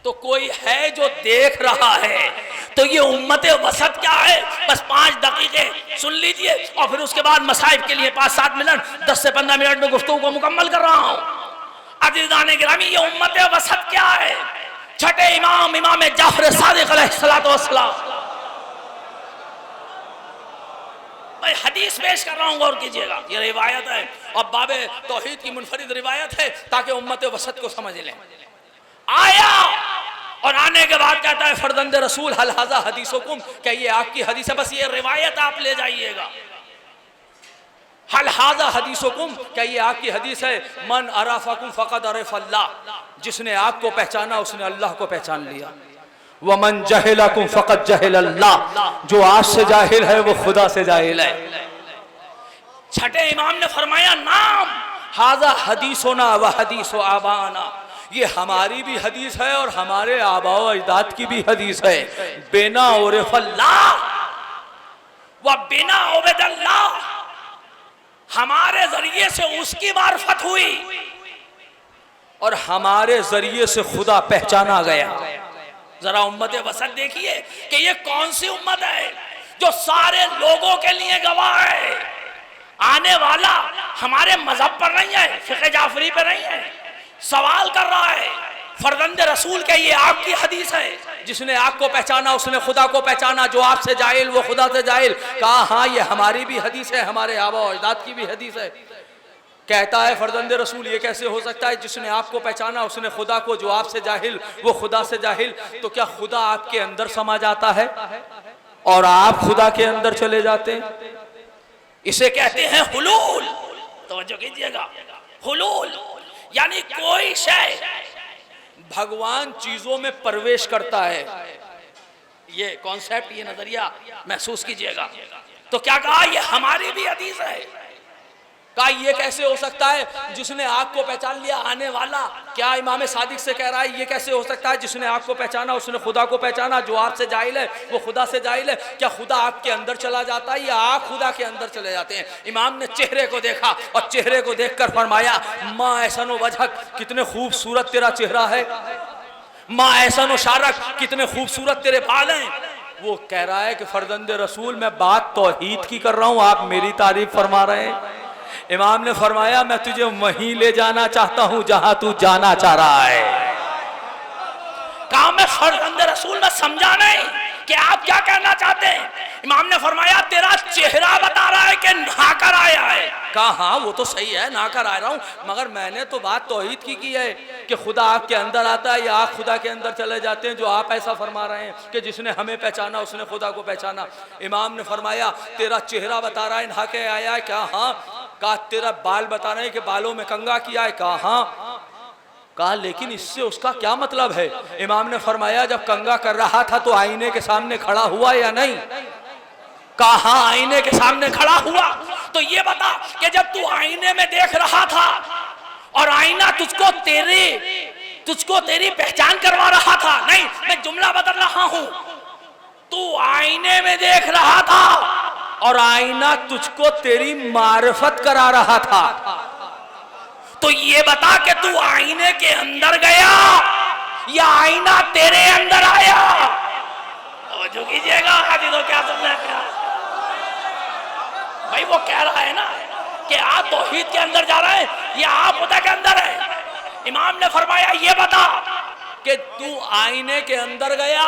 Speaker 2: तो कोई है जो देख रहा है। तो ये उम्मत वसत क्या है, बस 5 दकीके सुन लीजिए और फिर उसके बाद मसाइब के लिए 5-7 मिनट, 10 से 15 मिनट में गुफ्तगू को मुकम्मल कर रहा हूँ। अज़ीज़ान गिरामी, ये उम्मत वसत क्या है? छठे इमाम जाफर सादिक अलैहिस्सलातु वस्सलाम, मैं हदीस पेश कर रहा हूँ, गौर कीजिएगा। ये रिवायत है और बाबे तौहीद की मुनफरिद रिवायत है, ताकि उम्मत वसत को समझ लें। आया और आने के बाद कहता है, फरदंद रसूल हल हाज़ा हदीसुकुम, क्या ये आपकी हदीस है? बस ये रिवायत आप ले जाइएगा। हल हाज़ा हदीसुकुम, क्या ये आपकी हदीस है? मन अराफकुम फ़क़द अरफ़ अल्लाह, जिसने आपको पहचाना उसने अल्लाह को पहचान लिया। वमन जहिलकुम फ़क़द जहिल अल्लाह, जो आज से जाहिल है वो खुदा से जाहिल है। छठे इमाम ने फरमाया, नाम हाज़ा हदीसुना व हदीसु आबाना, ये हमारी भी हदीस है और हमारे आबा व अजदाद की भी हदीस है। बिना उरफ़ल्लाह व बिना उबदल्लाह, हमारे जरिए से उसकी मार्फत हुई और हमारे जरिए से खुदा पहचाना गया। जरा उम्मत वसत देखिए कि ये कौन सी उम्मत है जो सारे लोगों के लिए गवाह है। आने वाला हमारे मजहब पर नहीं है, फिक़े जाफरी पर नहीं है, सवाल कर रहा है फरजंद रसूल के, ये आपकी हदीस है, जिसने आपको पहचाना उसने खुदा को पहचाना, जो आपसे जाहिल वो खुदा से जाहिल। कहा हाँ ये हमारी भी हदीस है, हमारे आबा और अजदाद की भी हदीस है। कहता है फरजंद रसूल, ये कैसे हो सकता है? जिसने आपको पहचाना उसने खुदा को, जो आपसे जाहिल वो खुदा से जाहिल। तो क्या खुदा आपके अंदर समा जाता है और आप खुदा के अंदर चले जाते हैं? इसे कहते हैं हुलूल। तवज्जो कीजिएगा, हुलूल यानी कोई शय, भगवान चीजों में प्रवेश करता है। ये कॉन्सेप्ट, ये नजरिया महसूस कीजिएगा। तो क्या कहा, ये हमारी भी हदीस है। कहा ये कैसे हो सकता है? जिसने आपको पहचान लिया, आने वाला क्या इमाम सादिक से कह रहा है, ये कैसे हो सकता है? जिसने आपको पहचाना उसने खुदा को पहचाना, जो आपसे जाहिल है वो खुदा से जाहिल है। क्या खुदा आपके अंदर चला जाता है या आप खुदा के अंदर चले जाते हैं? इमाम ने चेहरे को देखा और चेहरे को देखकर फरमाया, माँ ऐसन वजहक, कितने खूबसूरत तेरा चेहरा है। माँ ऐसन शारक, कितने खूबसूरत तेरे बाल हैं। वो कह रहा है कि फरजंद रसूल, मैं बात तौहीद की कर रहा हूँ, आप मेरी तारीफ फरमा रहे हैं। इमाम ने फरमाया, मैं तुझे वहीं ले जाना चाहता हूं जहां तू जाना चाह रहा है। कहा मैं फरजंद रसूल में समझा नहीं कि आप क्या कहना चाहते हैं। इमाम ने फरमाया, तेरा चेहरा बता रहा है कि नहाकर आया है। कहा हाँ वो तो सही है, नहाकर आ रहा हूं, मगर मैंने तो बात तौहीद की है कि खुदा आपके अंदर आता है या आप खुदा के अंदर चले जाते हैं, जो आप ऐसा फरमा रहे हैं कि जिसने हमें पहचाना उसने खुदा को पहचाना। इमाम ने फरमाया, तेरा चेहरा बता रहा है नहा के आया है। क्या हाँ। कहा तेरा बाल बता रहे हैं कि बालों में कंघा किया है। कहा हाँ। कहा लेकिन इससे उसका क्या मतलब है? इमाम ने फरमाया, जब कंघा कर रहा था तो आईने के सामने खड़ा हुआ या नहीं? कहा हाँ आईने के सामने खड़ा हुआ। तो ये बता कि जब तू आईने में देख रहा था और आईना तुझको तेरे तुझको तेरी पहचान करवा रहा था। नहीं, मैं जुमला बदल रहा हूं। तू आईने में देख रहा था और आईना तुझको तेरी मारिफत करा रहा था। तो ये बता कि तू आईने के अंदर गया या आईना तेरे अंदर आया? जो कीजिएगा हाजी, तो क्या समझा भाई? वो कह रहा है ना कि आप तौहीद के अंदर जा रहे हैं या आप खुदा के अंदर है। इमाम ने फरमाया ये बता कि तू आईने के अंदर गया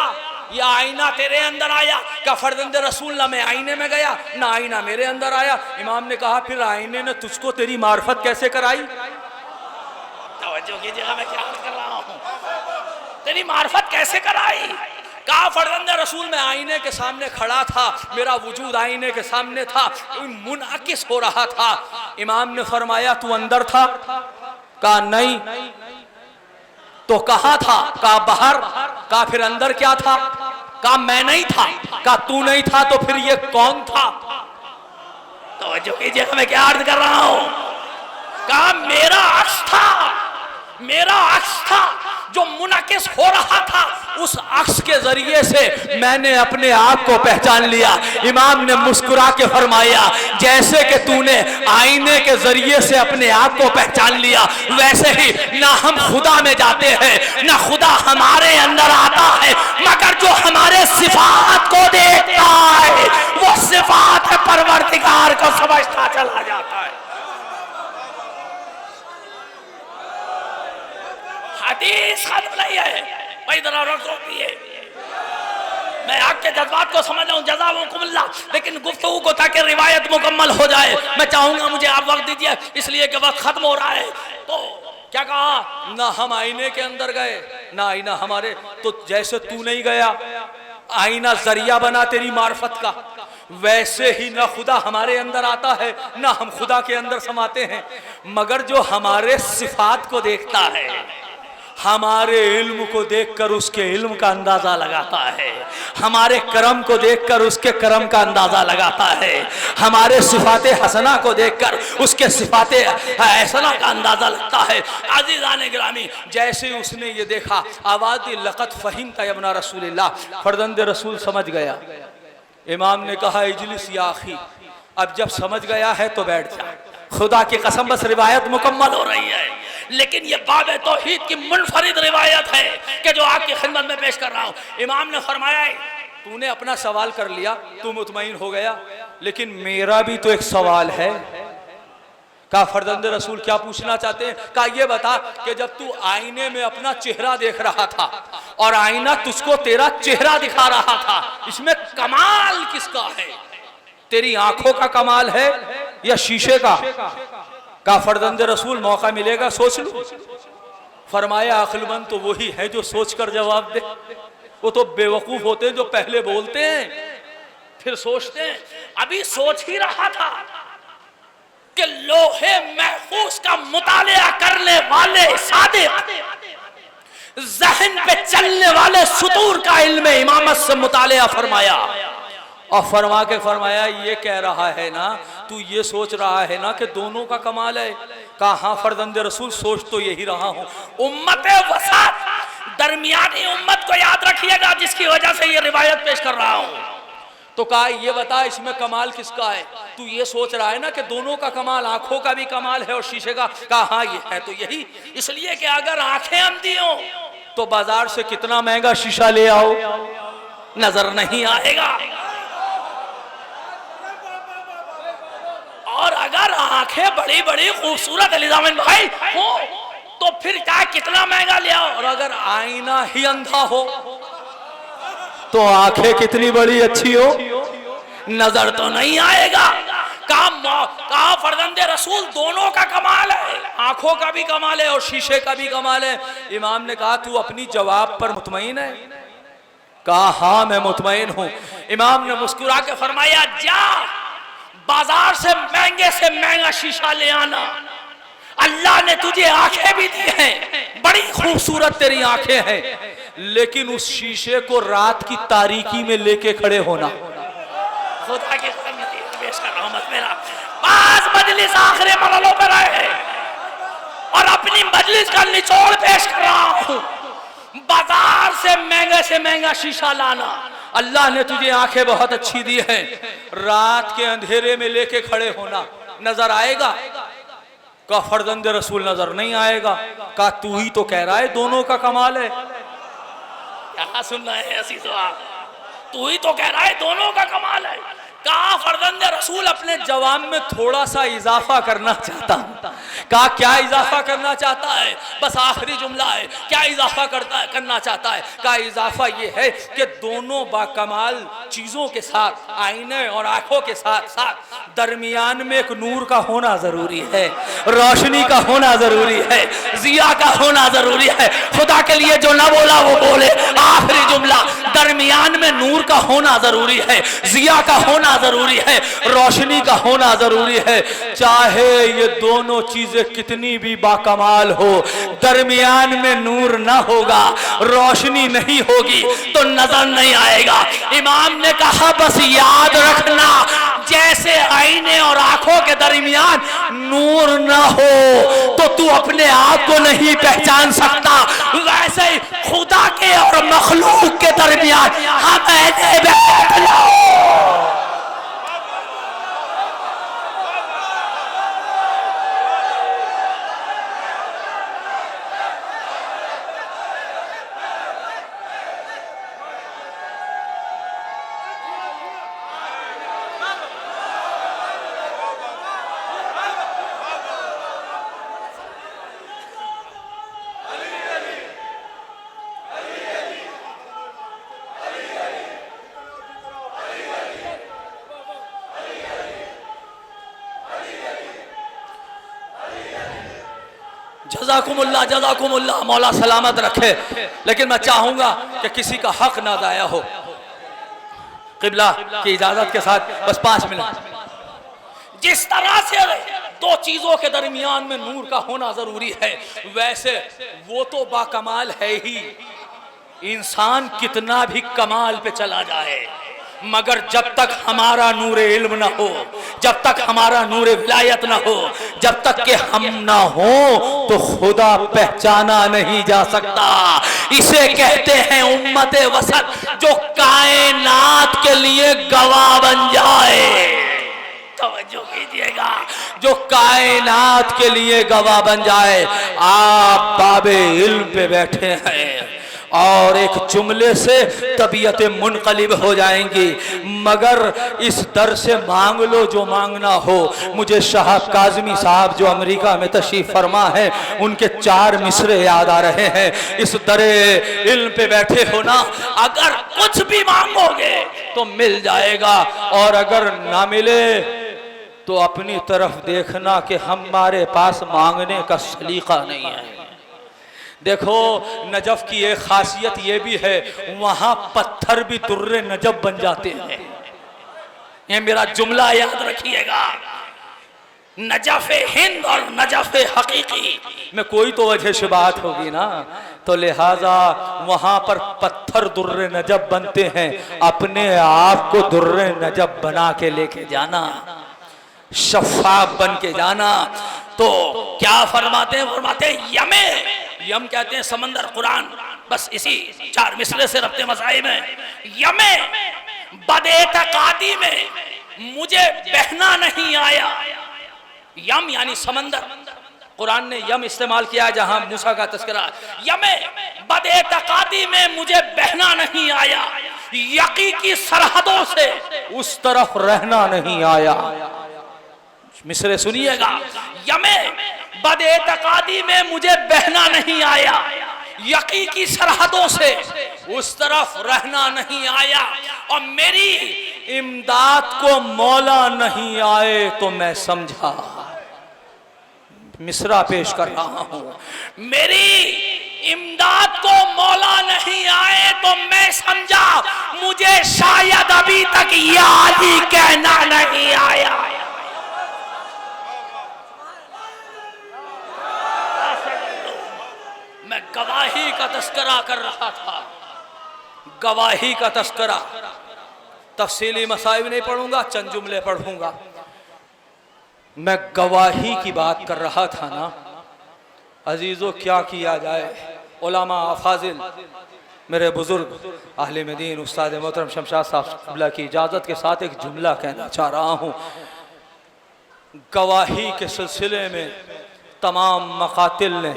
Speaker 2: या आईना तेरे अंदर आया? क्या फर्जंद रसूल ना मैं आईने में गया ना आईना मेरे अंदर आया? इमाम ने कहा फिर आईने ने तुझको तेरी मार्फत कैसे कराई? तवज्जो कीजिएगा, मैं क्या कर रहा हूं। तेरी मार्फत कैसे कराई? कहा फर्जंद रसूल में आईने के सामने खड़ा था, मेरा वजूद आईने के सामने था, मुनअकिस हो रहा था। इमाम ने फरमाया तू अंदर था? कहा नहीं। तो कहाँ था? कहा बाहर। कहा फिर अंदर क्या था? कहा मैं नहीं था। कहा तू नहीं था तो फिर ये कौन था? तो जो कीजिएगा, मैं क्या अर्ज कर रहा हूं। कहा मेरा अक्स था, मेरा अक्स था जो मुनकिस हो रहा था। उस अक्स के जरिए से मैंने अपने आप को पहचान लिया। इमाम ने मुस्कुरा के फरमाया जैसे कि तूने आईने के जरिए से अपने आप को पहचान लिया, वैसे ही ना हम खुदा में जाते हैं ना खुदा हमारे अंदर आता है, मगर जो हमारे सिफात को देखता है वो सिफात परवरदिगार को समझता चला जाता है। हदीस खत्म नहीं है भाई, जरा रोक दिए। मैं आपके जज्बात को समझ रहा हूँ, जज़ाकुमुल्लाह, लेकिन गुफ्तगू को ताकि रिवायत मुकम्मल हो जाए मैं चाहूंगा मुझे आप वक्त दीजिए, इसलिए कि वक्त खत्म हो रहा है। तो क्या कहा? ना हम आईने के अंदर गए ना आईना हमारे। तो जैसे तू नहीं गया, आईना जरिया बना तेरी मार्फत का, वैसे ही ना खुदा हमारे अंदर आता है ना हम खुदा के अंदर समाते हैं, मगर जो हमारे सिफात को देखता है, हमारे इल्म को देखकर उसके इल्म का अंदाजा लगाता है, हमारे करम को देखकर उसके करम का अंदाजा लगाता है, हमारे सिफाते हसना को देखकर उसके सिफाते हसना का अंदाजा लगता है। अज़ीज़ान गिरामी, जैसे उसने ये देखा, आवाज़ दी लक़द फ़हिम्ता या इब्न रसूलिल्लाह, फर्जंद रसूल समझ गया। इमाम ने कहा इजलिस या अखी, अब जब समझ गया है तो बैठ जा। खुदा की कसम बस रिवायत मुकम्मल हो रही है, लेकिन ये बाब तौहीद की मुनफरिद रिवायत है कि जो आपकी खिदमत में पेश कर रहा हूँ। इमाम ने फरमाया तूने अपना सवाल कर लिया, तू मुतमईन हो गया, लेकिन मेरा भी तो एक सवाल है। कहा फर्जंद रसूल क्या पूछना चाहते हैं? कहा ये बता कि जब तू आईने में अपना चेहरा देख रहा था और आईना तुझको तेरा चेहरा दिखा रहा था, इसमें कमाल किसका है? तेरी आंखों का कमाल है या शीशे का? कहा फर्जंद रसूल मौका मिलेगा सोच लूं। फरमाया अक्लमंद तो वही है जो सोच कर जवाब दे, वो तो बेवकूफ होते हैं जो पहले बोलते हैं फिर सोचते हैं। अभी सोच ही रहा था कि लोहे महफूज का मुतालिया करने वाले सादिक, जहन पे चलने वाले सुतूर का इल्म इमामत से मुतालिया फरमाया और फरमा के फरमाया ये कह रहा है ना, तू ये सोच रहा है ना कि दोनों का कमाल है? कहा हाँ फर्जंद रसूल सोच तो यही रहा हूँ। उम्मत वसात, दरमियानी उम्मत को याद रखिएगा जिसकी वजह से ये रिवायत पेश कर रहा हूँ। तो कहा ये बता इसमें कमाल किसका है? तू ये सोच रहा है ना कि दोनों का कमाल, आंखों का भी कमाल है और शीशे का? कहा हाँ ये है तो यही, इसलिए कि अगर आंखें अंधी हो तो बाजार से कितना महंगा शीशा ले आओ नजर नहीं आएगा, और अगर आंखें बड़ी बड़ी खूबसूरत अलीज़ामिन भाई हो तो फिर चाहे कितना महंगा ले आओ, और अगर आईना ही अंधा हो तो आंखें कितनी बड़ी अच्छी हो नजर तो नहीं आएगा। कहा फर्जंद रसूल दोनों का कमाल है, आंखों का भी कमाल है और शीशे का भी कमाल है। इमाम ने कहा तू अपनी जवाब पर मुतमईन है? कहा हाँ मैं मुतमईन हूं। इमाम ने मुस्कुरा के फरमाया जा बाजार से महंगा शीशा ले आना, अल्लाह ने तुझे आंखें भी दी हैं, बड़ी खूबसूरत तेरी आंखें हैं, लेकिन उस शीशे को रात की तारीकी में लेके खड़े होना। खुदा की कसम पेश कर रहा हूं, मेरा पांच मजलिस आखिरी मरहलों पर आए हैं, और अपनी मजलिस का निचोड़ पेश कर रहा हूं। बाजार से महंगा शीशा लाना। अल्लाह ने तुझे आंखें बहुत अच्छी दी हैं, रात के अंधेरे में लेके खड़े होना नजर आएगा? का फर्जंद रसूल नजर नहीं आएगा? का तू ही तो कह रहा है दोनों का कमाल है। क्या सुनना है ऐसी सवाल? तू ही तो कह रहा है दोनों का कमाल है। कहा फर्जंद रसूल अपने जवाब में थोड़ा सा इजाफा करना चाहता हूं। कहा क्या इजाफा करना चाहता है? बस आखिरी जुमला है, क्या इजाफा करना चाहता है? कहा इजाफा ये है कि दोनों बाकमाल चीजों के साथ, आईने और आंखों के साथ साथ दरमियान में एक नूर का होना जरूरी है, रोशनी का होना जरूरी है, जिया का होना जरूरी है। खुदा के लिए जो ना बोला वो बोले, आखिरी जुमला, दरमियान में नूर का होना जरूरी है, जिया का होना जरूरी है, रोशनी का होना जरूरी है। चाहे ये दोनों चीजें कितनी भी बाकमाल हो, दरमियान में नूर ना होगा, रोशनी नहीं होगी तो नजर नहीं आएगा। इमाम ने कहा बस याद रखना, जैसे आईने और आंखों के दरमियान नूर ना हो तो तू अपने आप को नहीं पहचान सकता, वैसे ही खुदा के और मखलूक के दरमियान हमें बैठ लो। जज़ाकुमुल्लाह जज़ाकुमुल्लाह, मौला सलामत रखे। लेकिन मैं चाहूंगा कि किसी का हक ना जाया हो। क़िबला की इजाजत के साथ बस 5 मिनट। जिस तरह से दो चीजों के दरमियान में नूर का होना जरूरी है, वैसे वो तो बाकमाल है ही। इंसान कितना भी कमाल पे चला जाए, मगर जब तक हमारा नूर इल्म ना हो, जब तक हमारा नूर विलायत ना हो, जब तक के हम ना हो तो खुदा पहचाना नहीं जा सकता। इसे कहते हैं उम्मत वसत, जो कायनात के लिए गवाह बन जाए। तवज्जो कीजिएगा, जो कायनात के लिए गवाह बन जाए। आप बाबे इल्म पे बैठे हैं और एक जुमले से तबीयतें मुनक़लिब हो जाएंगी, मगर इस दर से मांग लो जो मांगना हो। मुझे शाह काज़मी साहब जो अमेरिका में तशरीफ़ फरमा है, उनके 4 मिसरे याद आ रहे हैं। इस दरे इल्म पे बैठे हो ना, अगर कुछ भी मांगोगे तो मिल जाएगा, और अगर ना मिले तो अपनी तरफ देखना कि हमारे पास मांगने का सलीका नहीं है। देखो नजफ की एक खासियत ये भी है, वहां पत्थर भी दुर्रे नजफ बन जाते हैं। ये मेरा जुमला याद रखिएगा। नजफ़े हिंद और नजफ़े हकीकी में कोई तो वजह से बात होगी ना, तो लिहाजा वहां पर पत्थर दुर्रे नजफ बनते हैं। अपने आप को दुर्रे नजफ बना के लेके जाना, शफ़ाफ बन के जाना। तो क्या फरमाते हैं? फरमाते हैं यमे, यम कहते हैं समंदर। कुरान बस इसी 4 मिसरे से रब्ते मसाई में, यमे बदएतकादी में मुझे बहना नहीं आया। यम यानी समंदर, कुरान ने यम इस्तेमाल किया जहां मूसा का तस्करा। यमे बदएतकादी में मुझे बहना नहीं आया, यकी की सरहदों से उस तरफ रहना नहीं आया। मिसरे सुनिएगा, यमे बदएतकादी में मुझे बहना नहीं आया, यकी की सरहदों से उस तरफ रहना नहीं आया, और मेरी इमदाद को मौला नहीं आए तो मैं समझा। मिसरा पेश कर रहा हूं, मेरी इमदाद को मौला नहीं आए तो मैं समझा, मुझे शायद अभी तक याद ही कहना नहीं आया। मैं गवाही का तस्करा कर रहा था, गवाही का तस्करा। तफसीली मसाइल नहीं पढ़ूंगा, चंद जुमले पढ़ूंगा। मैं गवाही की बात कर रहा था ना, अजीज़ों क्या किया जाए, उलमा अफाजिल, मेरे बुजुर्ग अहले मदीन उस्ताद मोहतरम शमशाद साहब की इजाज़त के साथ एक जुमला कहना चाह रहा हूँ। गवाही के सिलसिले में तमाम मकातिल ने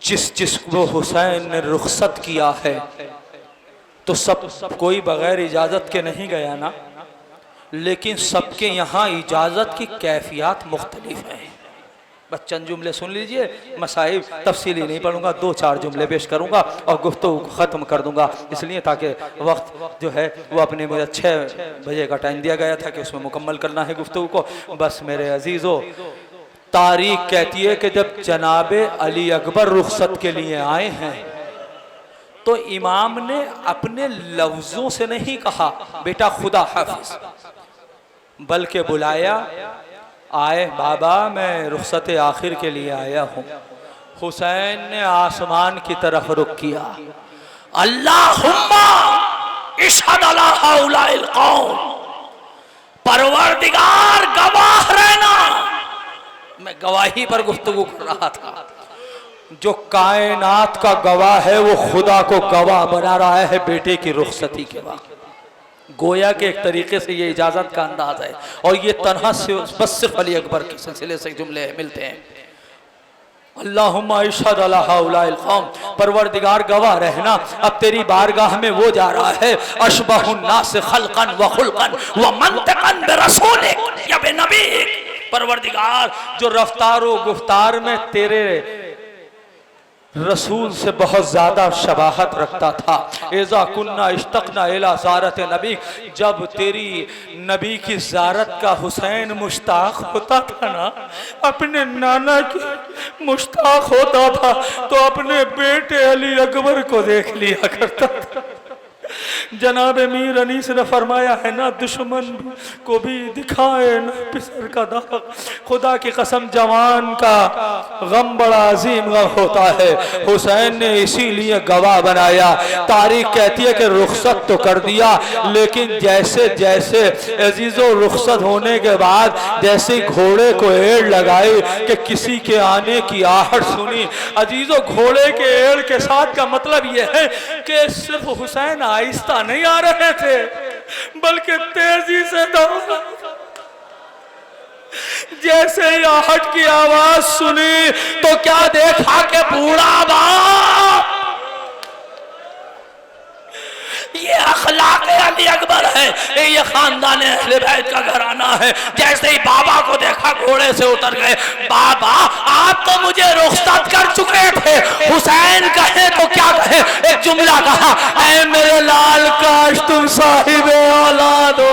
Speaker 2: जिसको हुसैन ने रुखसत किया है तो सब कोई बग़ैर इजाज़त के नहीं गया ना, लेकिन सबके यहाँ इजाज़त की कैफियत मुख्तलिफ है। बस चंद जुमले सुन लीजिए, मसाइब तफसीली नहीं पढ़ूंगा, 2-4 जुमले पेश करूंगा और गुफ्तगू को ख़त्म कर दूंगा, इसलिए ताकि वक्त जो है वो अपने मुझे 6 बजे का टाइम दिया गया था कि उसमें मुकम्मल करना है गुफ्तगू को। बस मेरे अजीज़ों, तारीख कहती है कि जब जनाब अली अकबर रुखसत के लिए आए हैं तो इमाम ने अपने लफ्ज़ों से नहीं कहा बेटा खुदा हाफिज, बल्कि बुलाया, आए बाबा मैं रुखसत आखिर के लिए आया हूँ। हुसैन ने आसमान की तरफ रुख किया, अल्लाहुम्मा इशहद अला हाउलाइल कौम, परवरदिगार गवाह रहना। मैं गवाही पर गुफ्तगू कर रहा था। जो कायनात का गवाह है वो खुदा को गवाह बना रहा है बेटे की रुखसती के वक्त। गोया के एक तरीके से ये इजाज़त का अंदाज है, और ये तनहा से बस सिर्फ अली अकबर के सिलसिले से जुमले मिलते हैं। अल्लाहुम्मा इशहद अला हाउलाइल कौम, परवरदिगार गवाह रहना, अब तेरी बारगाह में वो जा रहा है अशबहुन नास खल्कन व खुल्कन व मंतकन बिरसूलिक या बिनबीक। परवरदिगार जो रफ्तार व गुफ्तार में तेरे रसूल से बहुत ज़्यादा शबाहत रखता था। एज़ा कुन्ना इश्तक़ना इला ज़ारत नबी, जब तेरी नबी की ज़ारत का हुसैन मुश्ताक होता था ना, अपने नाना की मुश्ताक होता था तो अपने बेटे अली अकबर को देख लिया करता था। जनाब मीर अनीस ने फरमाया है ना, दुश्मन को भी दिखाए ना पिसर का दाग। खुदा की कसम जवान का गम बड़ा अजीम गम होता है। हुसैन ने इसीलिए गवाह बनाया। तारीख कहती है कि रुखसत तो कर दिया, लेकिन जैसे जैसे अजीज़ों रुखसत होने के बाद जैसे घोड़े को एड़ लगाई कि किसी के आने की आहट सुनी। अजीज़ों घोड़े के एड़ के साथ का मतलब यह है कि सिर्फ हुसैन आहिस्ता नहीं आ रहे थे, बल्कि तेजी से दौड़ा। जैसे ही आहट की आवाज सुनी तो क्या देखा कि बूढ़ा बाप, ये अखलाक अली अकबर है, ये खानदान अहले बैत का घराना है। जैसे ही बाबा को देखा घोड़े से उतर गए। बाबा आप तो मुझे रुखसत कर चुके थे, हुसैन कहे तो क्या कहे, एक जुमला कहा, ऐ मेरे लाल काश तुम साहिब औलाद हो।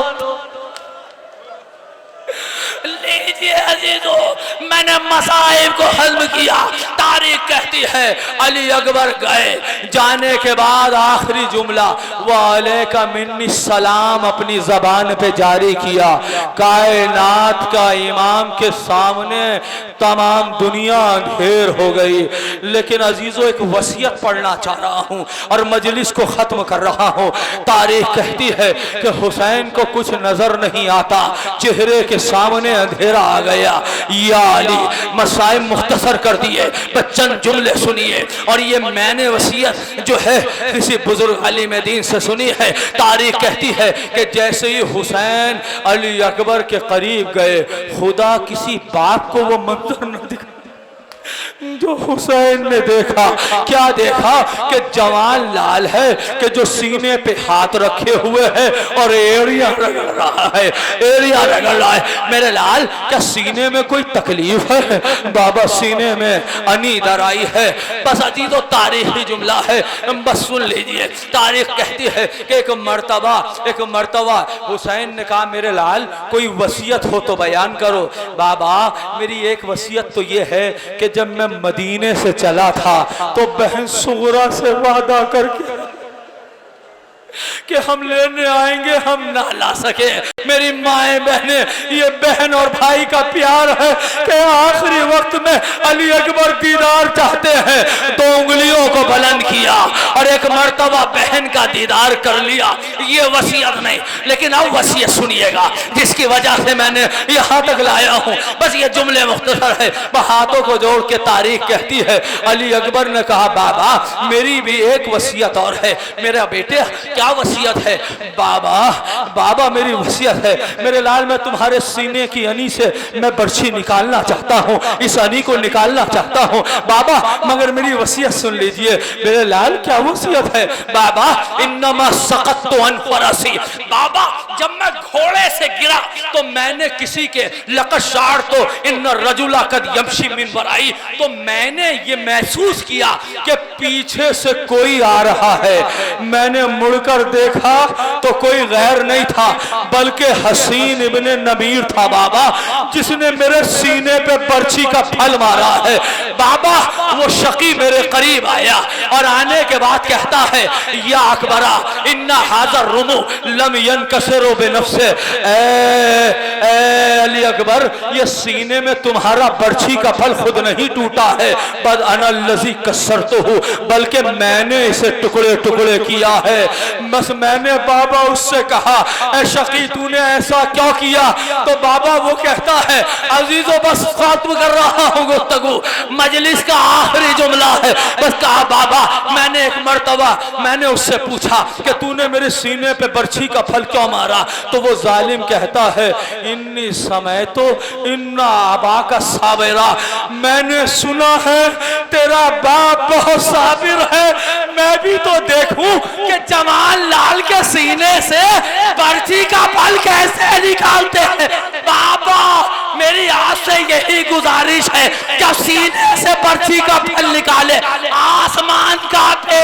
Speaker 2: लीजिए अजीजों, मैंने मसाइब को हल्म किया। तारीख कहती है अली अकबर गए, जाने के बाद आखिरी जुमला वालेका मिन्नी सलाम अपनी जबान पे जारी किया। कायनात का इमाम के सामने तमाम दुनिया अंधेर हो गई। लेकिन अजीजों एक वसीयत पढ़ना चाह रहा हूँ और मजलिस को ख़त्म कर रहा हूँ। तारीख कहती है कि हुसैन को कुछ नज़र नहीं आता, चेहरे के सामने अंधेरा आ गया। या अली, मसाइब मुख्तसर कर दिए, बच्चन जुमले सुनिए। और ये मैंने वसीयत जो है किसी बुजुर्ग अली में दीन से सुनी है। तारीख कहती है कि जैसे ही हुसैन अली अकबर के करीब गए, खुदा किसी बाप को वो मंजर न दिखा जो हुसैन ने देखा। क्या देखा कि जवान लाल है कि जो सीने पे हाथ रखे हुए है और एड़िया रगड़ रहा है, एड़िया रगड़ रहा है। मेरे लाल क्या सीने में कोई तकलीफ है? बाबा सीने में अनी दर आई है। बस अजीजों तारीखी जुमला है, बस सुन लीजिए। तारीख कहती है कि एक मर्तबा हुसैन ने कहा मेरे लाल कोई वसीयत हो तो बयान करो। बाबा मेरी एक वसीयत तो ये है कि जब मैं मदीने से चला था तो बहन सुगरा से वादा करके कि हम लेने आएंगे, हम ना ला सके। मेरी माए बहने, ये बहन और भाई का प्यार है कि आखिरी वक्त में अली अकबर दीदार चाहते हैं, 2 उंगलियों को बुलंद किया और एक मर्तबा बहन का दीदार कर लिया। ये वसीयत नहीं, लेकिन अब वसीयत सुनिएगा जिसकी वजह से मैंने यहाँ तक लाया हूँ। बस ये जुमले मुख्तसर है, हाथों को जोड़ के तारीख कहती है। अली अकबर ने कहा, बाबा मेरी भी एक वसीयत और है। मेरा बेटे क्या वसीयत है? बाबा मेरी वसीयत है, मेरे लाल मैं तुम्हारे सीने की अनी से मैं बर्छी निकालना चाहता हूँ, इस अनी को निकालना चाहता हूँ बाबा, मगर मेरी वसीयत सुन लीजिए। मेरे लाल क्या वसीयत है? बाबा इन्नमा सकत्तु अन फरसी, बाबा जब मैं घोड़े से गिरा तो मैंने किसी के लकशार तो इन रजुला कद यमशी मिन वराई, तो मैंने ये महसूस किया कि पीछे से कोई आ रहा है। मैंने मुड़कर देखा तो कोई गैर नहीं था बल्कि हसीन इब्ने नबीर था बाबा, जिसने मेरे सीने पे पर्ची का फल मारा है। बाबा वो शकी मेरे करीब आया और आने के बाद कहता है, या अकबरा इन्ना हाजर रुमु लम यनकसरो बिनफ्से, अली अकबर ये सीने में तुम्हारा पर्ची का फल खुद नहीं टूटा है, बद अनल्लज़ी कसरतुहु, बल्कि मैंने इसे टुकड़े टुकड़े किया है। बस मैंने बाबा उससे कहा, ऐ शकी तूने ऐसा क्यों किया? तो बाबा वो कहता है, अजीजों बस खत्म कर रहा हूँ गुफ्तगू, मजलिस का आखिरी जुमला है। बस कहा बाबा मैंने एक मर्तबा मैंने उससे पूछा कि तूने मेरे सीने पे बर्छी का फल क्यों मारा? तो वो जालिम कहता है, इन्नी समय तो इन्ना आबा का साबिरा, मैंने सुना है तेरा बाप बहुत साबिर है, मैं भी तो देखूं कि जमाल लाल के सीने से पर्ची का फल कैसे निकालते हैं। बाबा मेरी आज से यही गुजारिश है, जब सीने से पर्ची का फल निकाले, आसमान कांपे,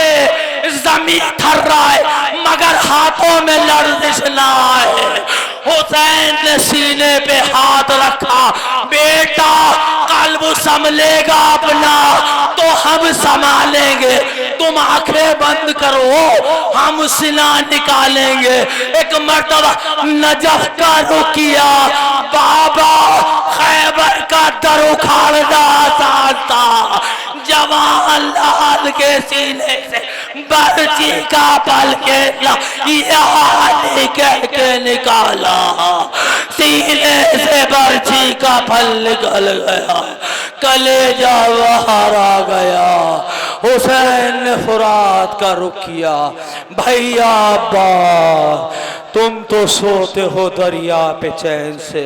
Speaker 2: जमीन थर्राए, मगर हाथों में लर्जिश ना आए। हुसैन ने सीने पे हाथ रखा, बेटा कल्ब संभलेगा अपना तो हम संभालेंगे, तुम आंखें बंद करो हम सीना निकालेंगे। एक मर्तबा नजफ का रुकिया, बाबा खैबर का दर उखाड़ना आसान था, जवान लाल के सीने से बर्छी का पल के कह के निकाला, सीने से बर्छी का फल निकल गया, कलेजा बाहर आ गया। हुसैन ने फुरात का रुख किया, भैया अब्बास तुम तो सोते हो दरिया पे चैन से,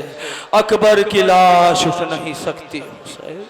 Speaker 2: अकबर की लाश उठ नहीं सकती। हुसैन